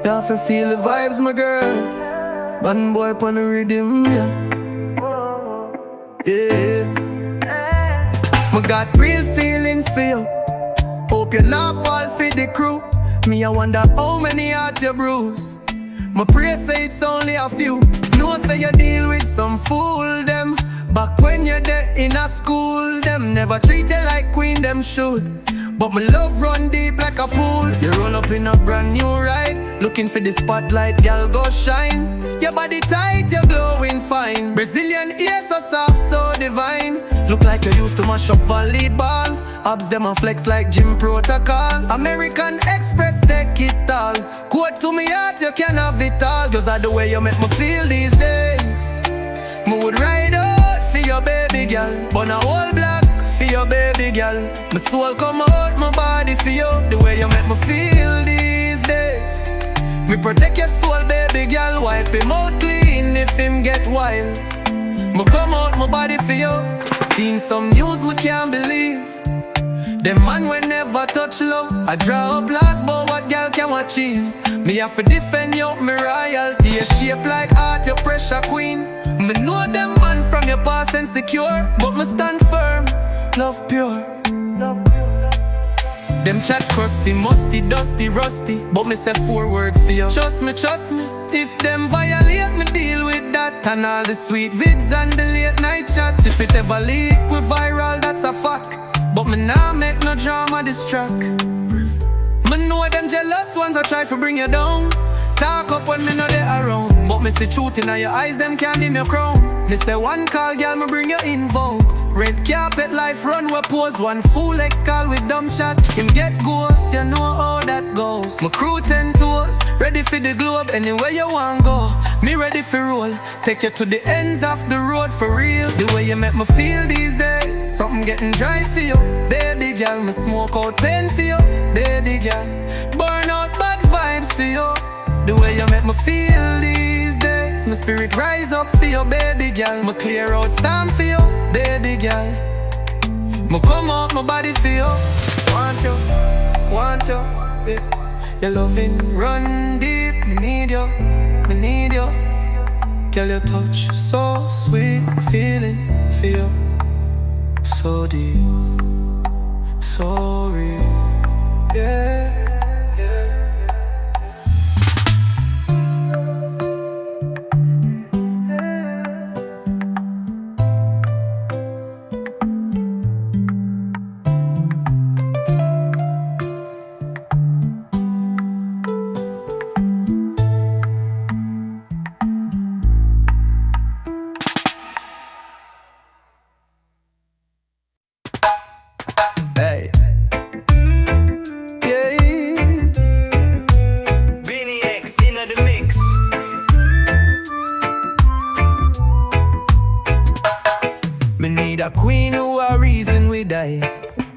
You have to feel the vibes, my girl. Bad boy pon the rhythm, yeah. Yeah. Me got real feelings for you. Hope you not fall for the crew. Me, I wonder how many hearts you bruise. My pray say it's only a few. No say you deal with some fool them. Back when you're there in a school, them never treat you like queen, them should. But my love run deep like a pool. You roll up in a brand new ride, looking for the spotlight, girl, go shine. Your body tight, you're glowing fine. Brazilian ear so soft, so divine. Look like you used to mash up volleyball. Abs them a flex like gym protocol. American Express, take it all. Quote to me heart, you can have it all. Just like the way you make me feel these days. Me would ride out for your baby girl, burn a whole block for your baby girl. My soul come out my body for you. The way you make me feel these days. Me protect your soul, baby girl. Wipe him out clean if him get wild. Me come out my body for you. Seen some news me can't believe. Them man will never touch love. I draw up last but what girl can achieve. Me have to defend you, me royalty. You shape like art, your pressure queen. Me know them man from your past insecure, but me stand firm, love pure. Them chat crusty, musty, dusty, rusty, but me say 4 words for you. Trust me, if them violate me deal with that. And all the sweet vids and the late night chats. If it ever leak, we viral, that's a fact. But me nah make no drama distract. Me know them jealous ones that try to bring you down. Talk up when me know they around, but me see truth in your eyes, them can't dim your crown. Me say one call, girl, me bring you in vogue. Red carpet life run, we pose. One fool ex call with dumb chat, him get ghost. close, you know how that goes. My crew 10 toes, ready for the globe, anywhere you want go. Me ready for roll, take you to the ends of the road for real. The way you make me feel these days, something getting dry for you. Baby girl, me smoke out pain for you. Baby girl, burn out bad vibes for you. The way you make me feel these days, my spirit rise up for you. Baby girl, me clear out storm for you. Baby girl, me come out my body for you. Want you, yeah. Your loving run deep, me need you, me need you. Girl, your touch so sweet, feeling for you. So deep, so real, yeah. Hey. Yeah. Benny X in the mix. Me need a queen who a reason we die.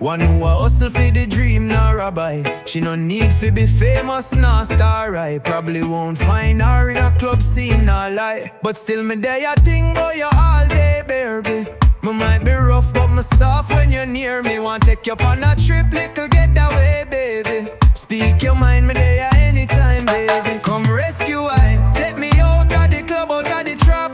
One who a hustle for the dream, nor a buy. She no need fi be famous, nor star right. Probably won't find her in a club scene, nor lie. But still me there, I think about you all day, baby. Me might be rough, but me soft when you're near me. Want take you on a trip, little getaway, baby. Speak your mind, me there anytime, baby. Come rescue I. Take me out of the club, out of the trap.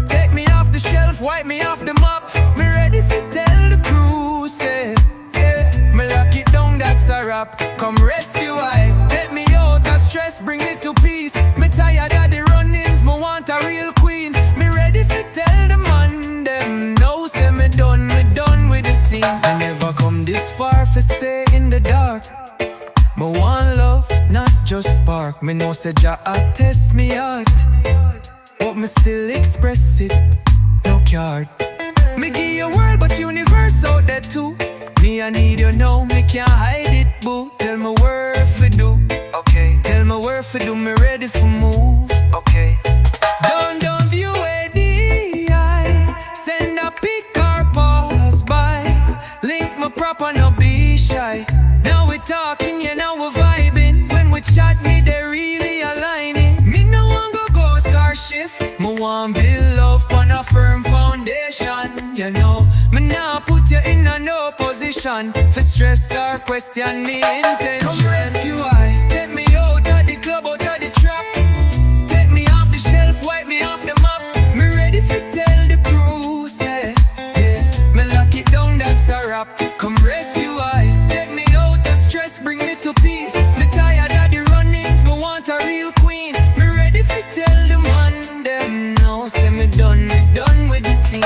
Take me off the shelf, wipe me off the map. Me ready to tell the crew, say, yeah. Me lock it down, that's a wrap. Come rescue I. Take me out of stress, bring me to peace. Me tired of the run-ins, me want a real queen. Me ready to tell the man them. Say me done with the scene. I never come this far for stay in the dark. Me want love, not just spark. Me know say Jah a test me heart, but me still express it, no card. Me give you world, but universe out there too. Me I need you now, me can't hide it, boo. Tell me where fi do, okay. Tell me where fi do, me ready for move, okay. Don't view it. Send a pic or pass by. Link me proper, no be shy. Now we talking, yeah, now we vibing. When we chat, me they really aligning. Me no want go ghost or shift. Me want build love on a firm foundation. You know, me now put you in a no position for stress or question me intention. Come rescue I. Take me out of the club, out of the trap. Take me off the shelf, wipe me off the map. Me ready for tell the crew, say, yeah. Me lock it down, that's a wrap. Come rescue I. Take me out of stress, bring me to peace. Me tired of the run-ins, me want a real queen. Me ready for tell the man them now. Say me done with the scene.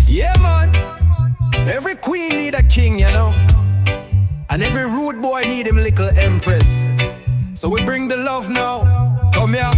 Yeah, man. Every queen need a king, you know. And every rude boy need him little empress. So we bring the love now. Come here.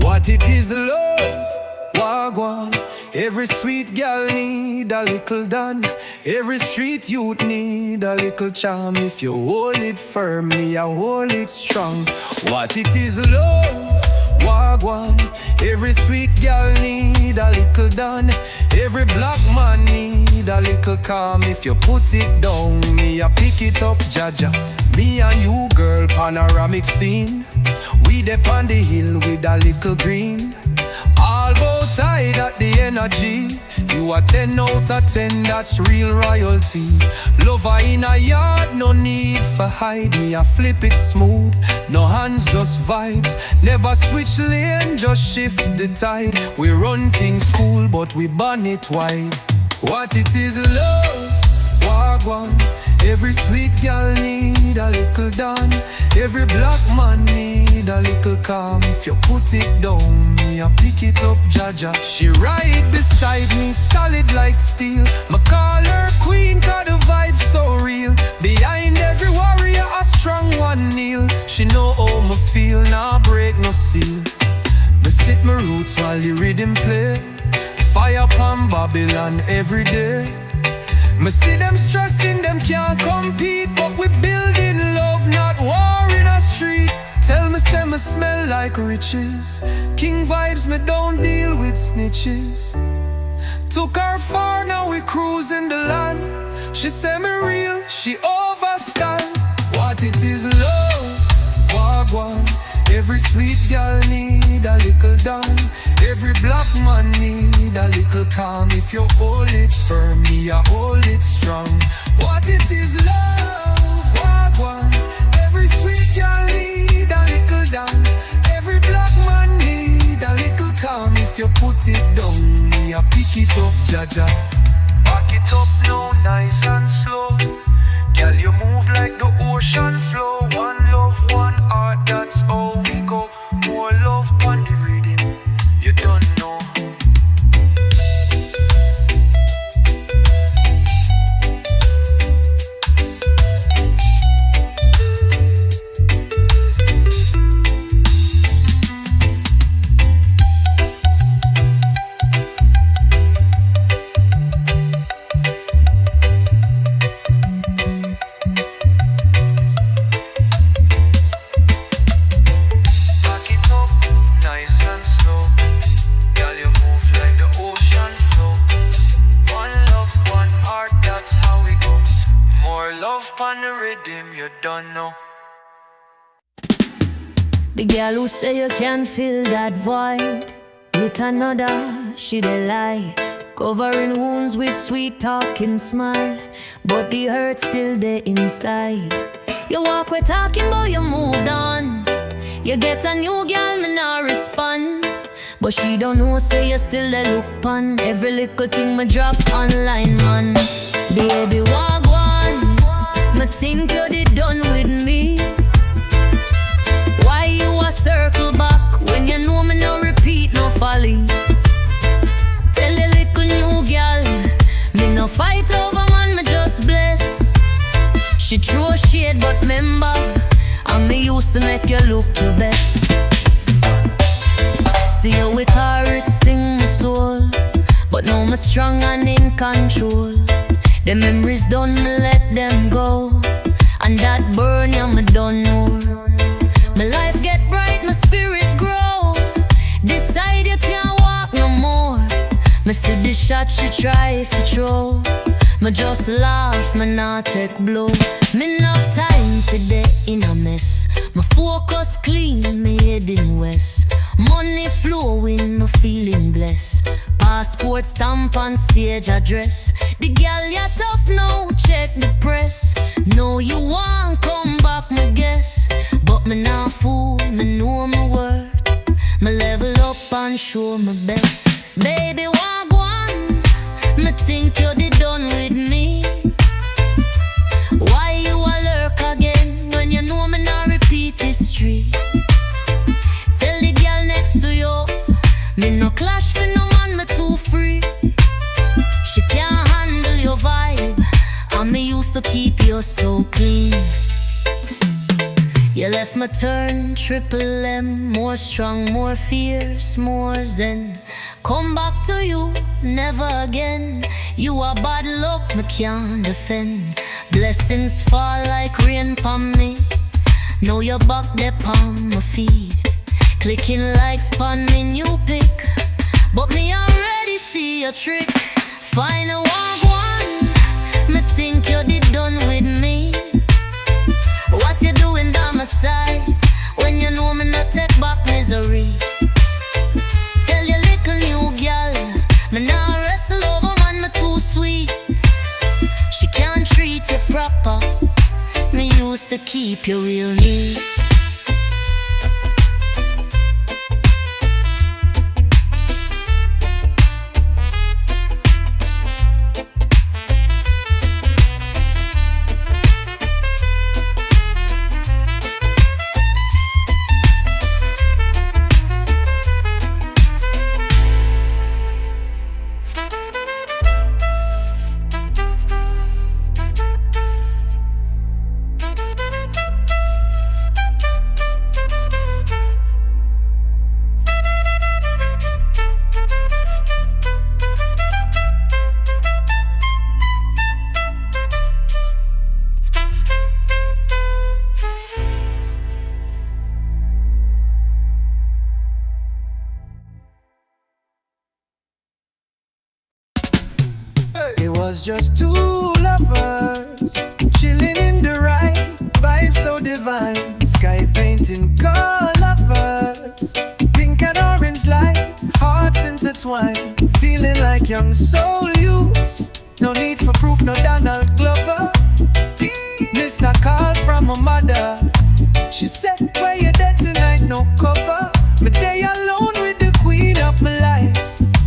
What it is, love? Wagwan. Every sweet girl need a little done. Every street youth need a little charm. If you hold it firmly, I hold it strong. What it is, love? Wagwan. Every sweet girl need a little done. Every black man need a little calm. If you put it down, me I pick it up, Jaja. Me and you, girl, panoramic scene. We dep on the hill with a little green. All outside at the energy. You are 10 out of 10, that's real royalty. Lover in a yard, no need for hide me. I flip it smooth, no hands, just vibes. Never switch lane, just shift the tide. We run things cool, but we burn it wide. What it is, love, wagwan. Every sweet girl need a little dawn. Every black man need a little calm. If you put it down, me I pick it up, Jaja. She right beside me, solid like steel. Me call her queen, cause the vibe's so real. Behind every warrior, a strong one kneel. She know how me feel, nah break no seal. Me sit my roots while the rhythm play. Fire upon Babylon every day. Me see them stressing, them can't compete. But we building love, not war in a street. Tell me, say me smell like riches. King vibes, me don't deal with snitches. Took her far, now we cruising the land. She say me real, she overstand. What it is, love, wagwan. Every sweet girl need a little dawn. Every black man need a little calm. If you hold it firm, me I hold it strong. What it is, love, wagwan. Every sweet girl need a little dawn. Every black man need a little calm. If you put it down, me I pick it up, Jaja. Back it up now, nice and slow. Girl, you move like the ocean flow. One love, one heart, that's all we go. More love on the rhythm, you don't know. You don't know. The girl who say you can fill that void with another, she dey lie. Covering wounds with sweet talking smile, but the hurt still there inside. You walk with talking but you moved on. You get a new girl, me not respond. But she don't know, say you still dey look on every little thing me drop online, man. Baby, walk one. Me think you did done with me. Why you a circle back when you know me no repeat, no folly? Tell a little new girl, me no fight over man, me just bless. She throw shade but remember, and me used to make you look the best. See you with her, it sting my soul, but now me strong and in control. The memories done, me let them go, and that burn, yeah, me don't know. My life get bright, my spirit grow. Decide you can't walk no more. Me see the shot she try if you throw. Me just laugh, me not take blow. Me enough time for day in a mess. My focus clean, me heading west. Money flowing, me feeling blessed. Passport stamp on stage address. The girl you tough now, check the press. Know you want come back, me guess. But me not fool, me know my worth. Me level up and show my best. Baby, walk one. Me think you did done with me. Why you a lurk again when you know me not repeat history? Tell the girl next to you, me no clash for no man, me too free. She can't handle your vibe, and me used to keep you so clean. You left me turn triple M, more strong, more fierce, more zen. Come back to you, never again. You are bad luck, me can't defend. Blessings fall like rain pon me. Know your back there pon my feet. Clicking likes pon me new pick, but me already see a trick. Find a one, me think you did done with me. What you doing down my side when you know me not take back misery? Tell your little new girl used to keep you real neat. It was just two lovers chilling in the right vibe, so divine. Sky painting colors, pink and orange lights, hearts intertwined, feeling like young soul youths. No need for proof, no Donald Glover. Missed a call from her mother. She said, "Where you dead tonight? No cover." Me day alone with the queen of my life.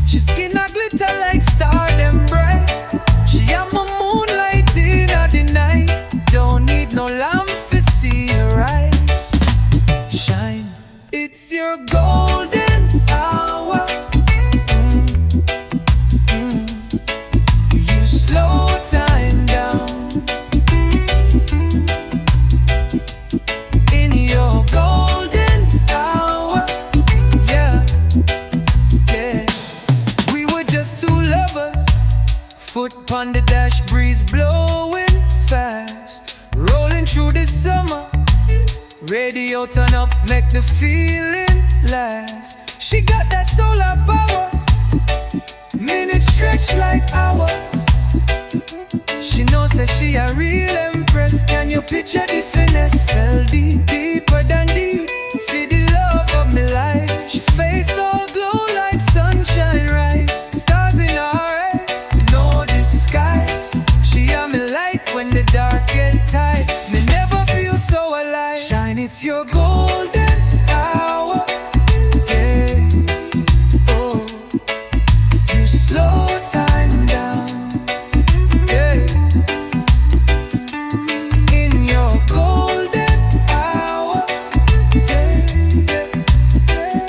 She skin a glitter like star them bright. She am my moonlight in the night. Don't need no lamp to see her rise. Shine, it's your golden hour. You slow time down. In your golden hour, yeah, yeah. We were just two lovers, foot on the dash, breeze blowing fast, rolling through the summer. Radio turn up, make the feeling last. She got that solar power, minutes stretch like hours. She knows that she a real empress. Can you picture the finesse? Fell deep, deeper than deep. Feel the love of my life. She face all glow like sunshine rise. Stars in her eyes, no disguise. She am me light when the dark get tight. Me never feel so alive. Shine, it's your golden hour. Yeah, oh, you slow time down. Yeah, in your golden hour. Yeah, yeah, yeah.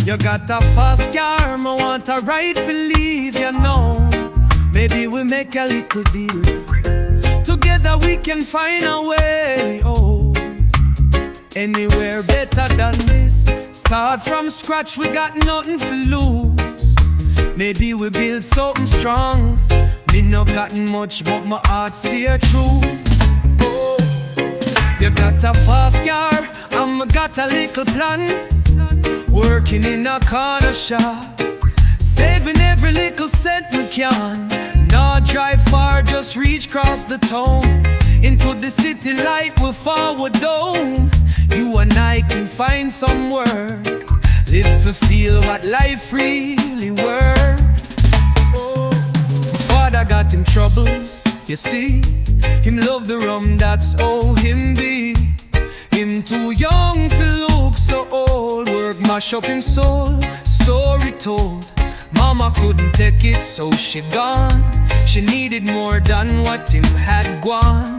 You got a fast car, I want a ride for leave, you know. Maybe we make a little deal. Together we can find a way, oh. Anywhere better than this. Start from scratch, we got nothing to lose. Maybe we build something strong. Me no got much, but my heart stay true. Oh. You got a fast car, and I got a little plan. Working in a corner shop, saving every little cent we can. Not drive far, just reach across the town. Into the city light we'll forward down. You and I can find some work, live to feel what life really worth. Oh. Father got him troubles, you see. Him love the rum, that's all him be. Him too young to look so old. Work mash up him soul, story told. Mama couldn't take it, so she gone. She needed more than what him had gone.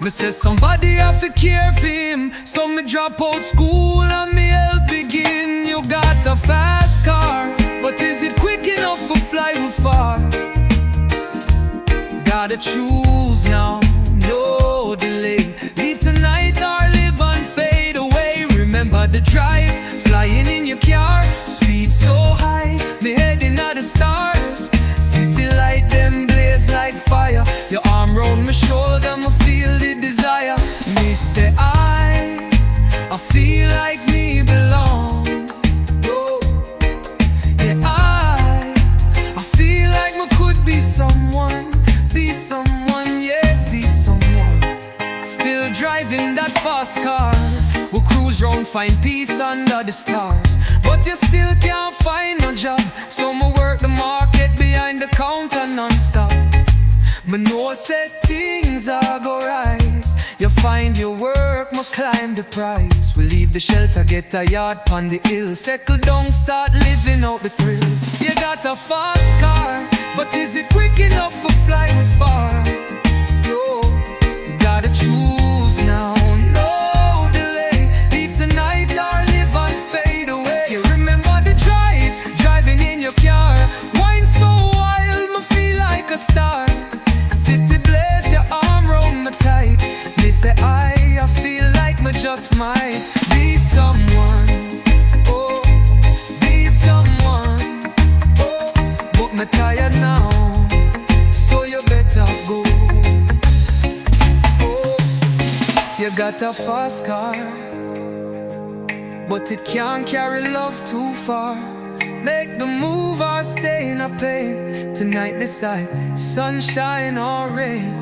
Me say somebody have to care for him, so me drop out school and me help begin. You got a fast car, but is it quick enough to fly far? gotta choose now, no delay. Leave tonight or live and fade away. Remember the drive, flying in your car, speed so high, me heading at the stars. City light them blaze like fire. Your arm round my shoulder, me feel the desire. Me say I feel like me belong. Oh, yeah, I feel like me could be someone, yeah, be someone. Still driving that fast car, we'll cruise round, find peace under the stars. But you still can't find no job, so me work the market behind the counter non-stop. Me know said things are go rise. You find your work, me climb the prize. We leave the shelter, get a yard pon the hill, settle down, start living out the thrills. You got a fast car, but is it quick enough for fly with far? No, you gotta choose now, no delay. Leave tonight or live and fade away. You remember the drive, driving in your car, wine so wild, me feel like a star. City blaze, your arm round me tight. They say I feel like me just might be someone, oh, be someone, oh. But me tired now, so you better go. Oh, you got a fast car, but it can't carry love too far. Make the move or stay in a pain. Tonight decide, sunshine or rain.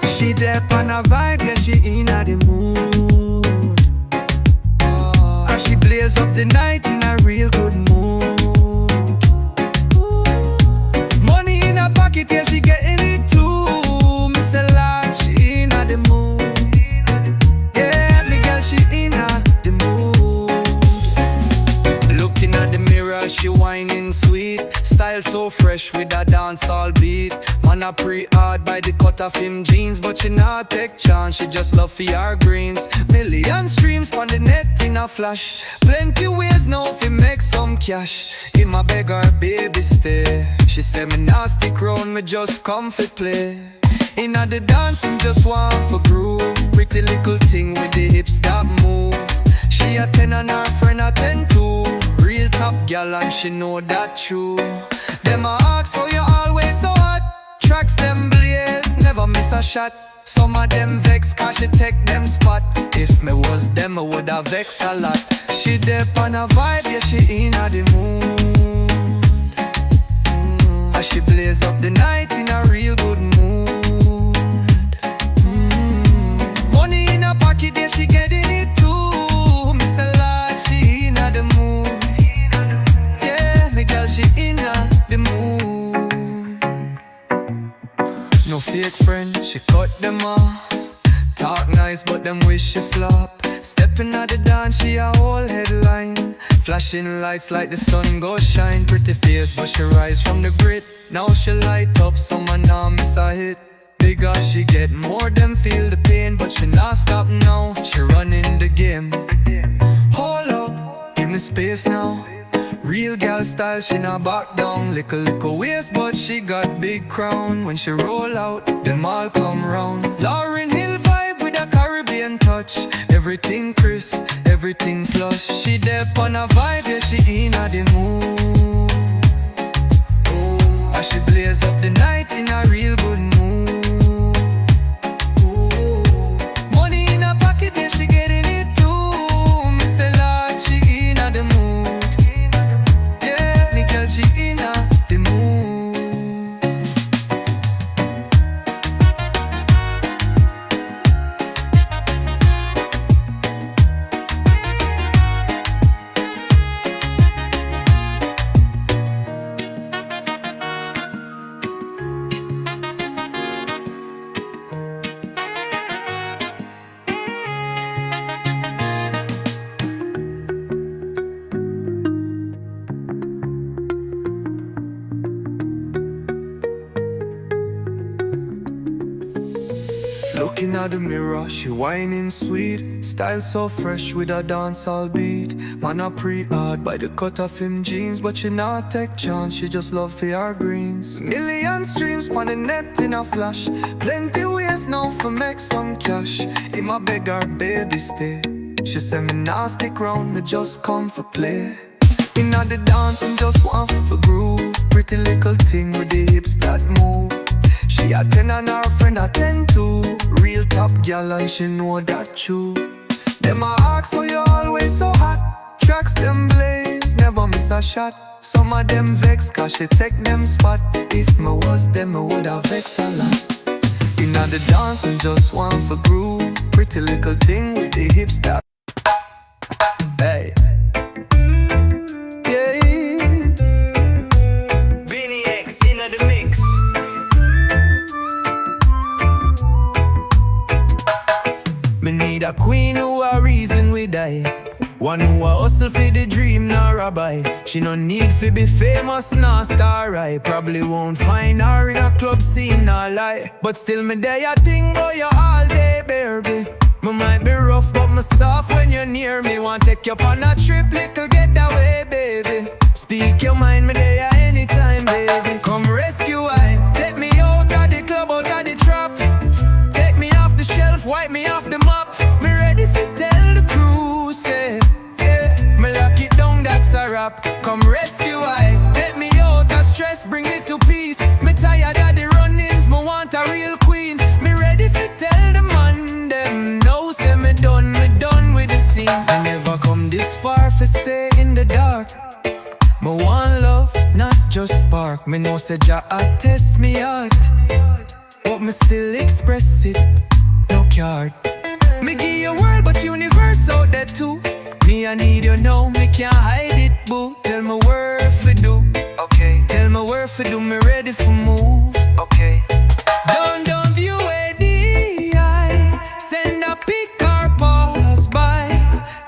She there on a vibe, yeah, she in a the mood. As she blaze up the night in a real good mood. Money in her pocket, yeah, she getting it too. Miss a lot, she in a the mood. Yeah, me girl, she in a the mood. Looking at the mirror, she whining sweet. Style so fresh with a dancehall beat. Man a pre-hard by the cut of him jeans, but she not take chance, she just love for her greens. Million streams on the net in a flash. Plenty ways now fi make some cash. Him a beg her baby stay. She say me nasty crown, me just come fi play. Inna the dance, him just want for groove. Pretty little thing with the hips that move. She a 10 and her friend a 10 too. Real top gal and she know that true. Them a ask how you always so hot. Tracks them blaze, never miss a shot. Some of them vex cause she take them spot. If me was them, I woulda vex a lot. She dep on a vibe, yeah, she in a the mood. As she blaze up the night in a real good mood. Money in her pocket, yeah, she getting it too. Miss a lot, she in a the mood. Yeah, me girl, she in a the mood. No fake friend, she cut them off. Talk nice, but them wish she flop. Stepping at the dance, she a whole headline. Flashing lights like the sun go shine. Pretty face, but she rise from the grit. Now she light up, someone now miss a hit. Bigger she get, more them feel the pain. But she not stop now, she running the game. Hold up, give me space now. Real gal style, she not back down. Little waist, but she got big crown. When she roll out, them all come round. Lauryn Hill vibe with a Caribbean touch. Everything crisp, everything flush. She dep on a vibe, yeah, she in a the mood. Oh, as she blaze up the night in a real good mood. Oh, money in her pocket, yeah, she getting it too. Miss a lot, she in a Looking at the mirror, she whining sweet. Style so fresh with a dancehall beat. Man a pre-hard by the cut of him jeans, but she not take chance, she just love for her greens. Million streams on the net in a flash. Plenty ways now for make some cash. Him a beg her baby stay. She say me nah stick round, me just come for play. Inna the dance and just want for groove. Pretty little thing with the hips that move. She a 10 and her friend a 10 too. Real top gal and she know that too. Them a ask so you always so hot. Tracks them blaze, never miss a shot. Some of them vex cause she take them spot. If me was them, me woulda vex a lot. Inna the dance and just want for groove. Pretty little thing with the hips that. Hey. A queen who a reason we die. One who a hustle for the dream, nor a buy. She no need fi be famous, nor star right. Probably won't find her in a club scene, nor lie. But still me there a think about you all day, baby. Me might be rough, but me soft when you're near me. Want take you on a trip, little getaway, baby. Speak your mind, me there anytime, baby. Come rescue I. Take me out of the club, out of the trap. Take me off the shelf, wipe me off the map. If you tell the crew, say, yeah, me lock it down, that's a wrap. Come rescue I, take me out of stress, bring me to peace. Me tired of the run-ins, me want a real queen. Me ready if you tell the man, them know, say me done with the scene. I never come this far for stay in the dark. Me want love, not just spark. Me know say Jah a test me out, but me still express it, no card. Me give you world, but universe out there too. Me I need you now, me can't hide it, boo. Tell me where fi do, okay. Tell me where fi do, me ready for move, okay. Don't view ADI. Send a pic or pass by.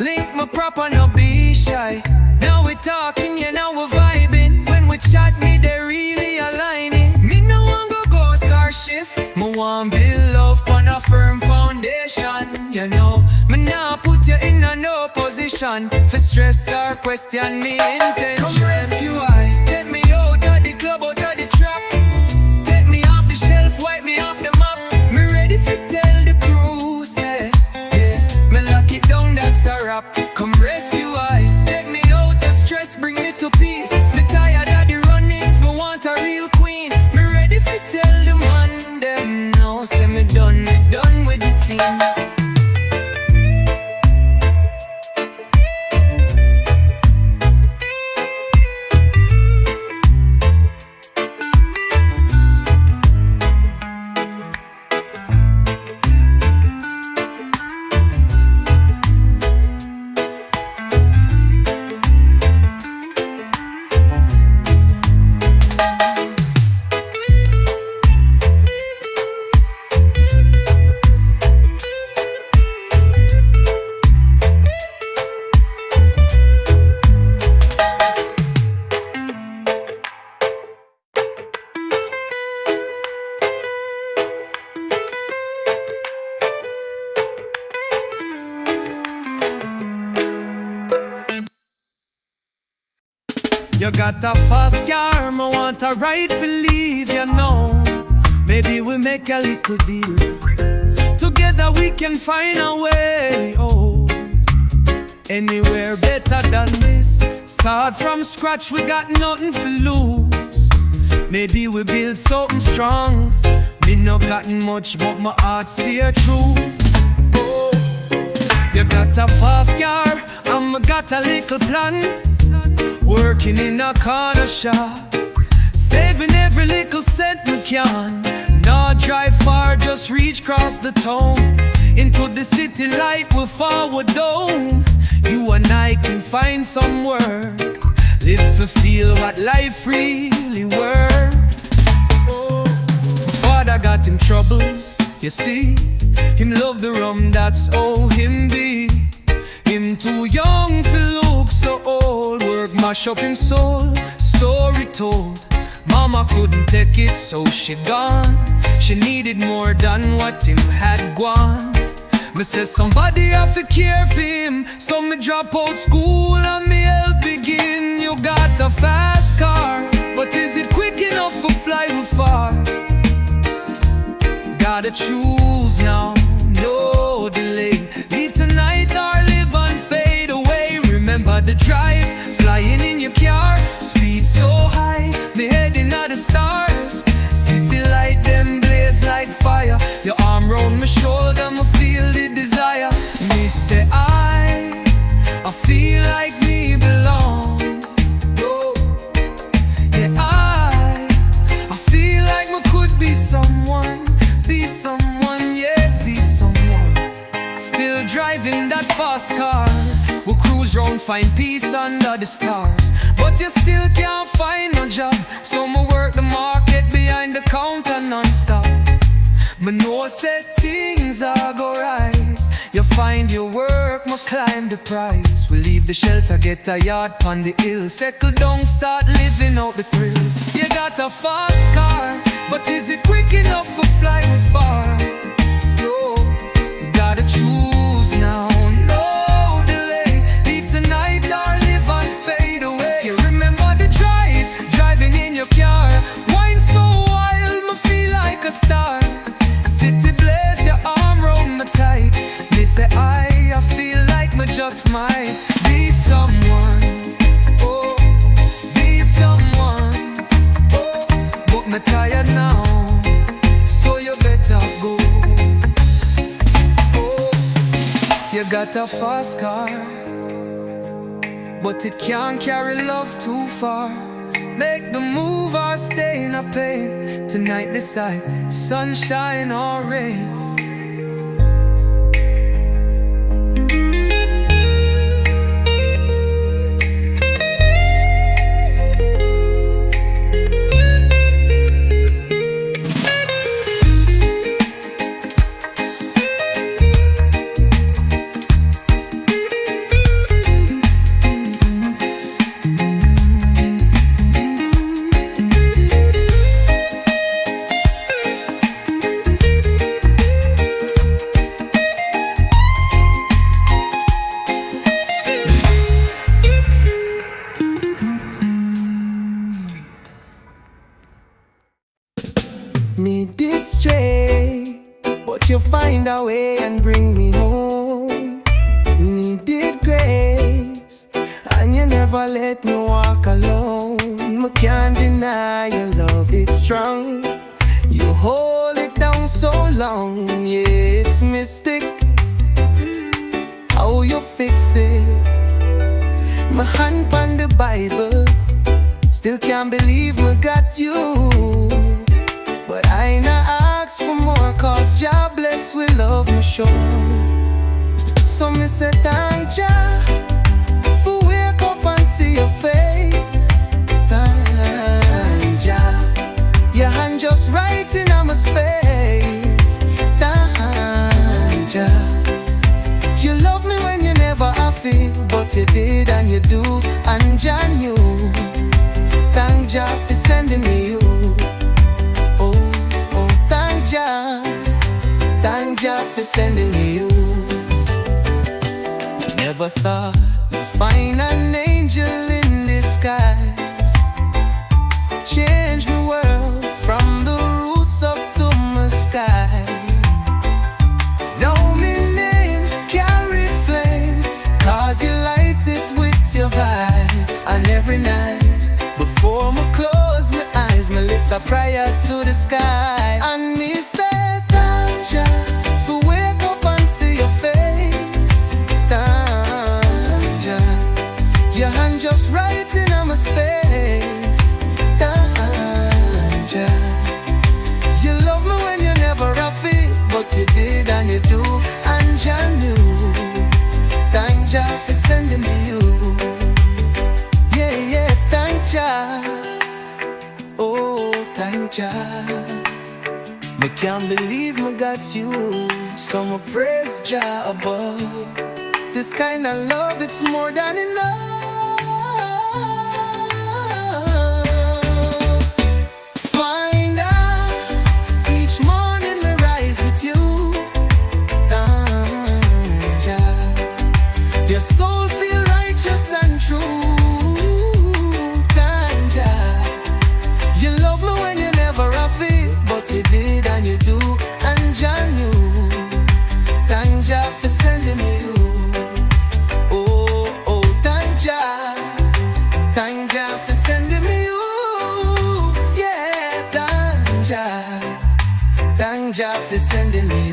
Link me proper, no be shy. Now we talking, yeah, now we vibing. When we chat, me they really aligning. Me no want go star shift. Me want build love on a firm foundation. You know, me now put you in a no position for stress or question me intention. Come rescue I. Take me out of the club, out of the trap. Take me off the shelf, wipe me off the map. Me ready for tell the crew, say, yeah, me lock it down, that's a wrap. Come rescue I. Take me out of stress, bring me to peace. Me tired of the run-ins, me want a real queen. Me ready for tell the man, them now, say me done with the scene. You got a fast car, I want a ride for leave, you know. Maybe we make a little deal. Together we can find a way, oh. Anywhere better than this. Start from scratch, we got nothing to lose. Maybe we build something strong. Me no got much, but my heart stay true. Oh. You got a fast car, and I got a little plan. Working in a corner shop, saving every little cent we can. Not drive far, just reach across the town. Into the city light we'll forward down. You and I can find some work, live to feel what life really worth. Oh. My father got him troubles, you see. Him love the rum, that's all him be. Him too young for look so old. Work mash up him soul, story told. Mama couldn't take it, so she gone. She needed more than what him had gone. Me say somebody have to care for him, so me drop out school and me help begin. You got a fast car, but is it quick enough for flying far? Gotta choose now, no delay. Leave tonight or live and fade away. Remember the drive, flying in your car, speed so high, me heading at the stars. City light them blaze like fire. Your arm round my shoulder, me feel the desire. Me say I feel like me belong. Oh, yeah, I feel like me could be someone, yeah, be someone. Still driving that fast car, we'll cruise round, find peace under the stars. But you still can't find no job, so me work the market behind the counter non-stop. Me know said things are go rise. You find your work, me climb the prize. We leave the shelter, get a yard pon the hill, settle down, start living out the thrills. You got a fast car, but is it quick enough for flying far? No, you gotta choose now, no delay. Leave tonight or live and fade away. You remember the drive, driving in your car, wine so wild, me feel like a star. City blaze, your arm round me tight. They say I feel like me just might be someone, oh, be someone, oh. But me tired now, so you better go. Oh, you got a fast car, but it can't carry love too far. Make the move or stay in a pain. Tonight decide, sunshine or rain. Me did stray, but you find a way and bring me home. Needed grace, and you never let me walk alone. Me can't deny your love, it's strong. You hold it down so long, yeah, it's mystic how you fix it. My hand on the Bible, still can't believe me got you. But I not ask for more, cause Jah bless with love me sure. So me say thank Jah for wake up and see your face. Thank Jah, your hand just right in my space. Thank Jah, you love me when you never have it, but you did and you do, and Jah knew. Thank Jah for sending me you. Thank Jah for sending me you. Never thought I'd find an angel in disguise. Change the world from the roots up to my sky. Know me name, carry flame, cause you light it with your vibes. And every night, before me close my eyes, me lift a prayer to the sky. And me say thank Jah for wake up and see your face. Thank Jah, your hand just right in my space. Thank Jah, you love me when you never have it, but you did and you do, and Jah knew. Thank Jah for sending me you. Yeah, yeah, thank Jah. Oh, thank Jah. Me can't believe me got you, so me praise Jah above. This kind of love, it's more than enough. Find out each morning sending me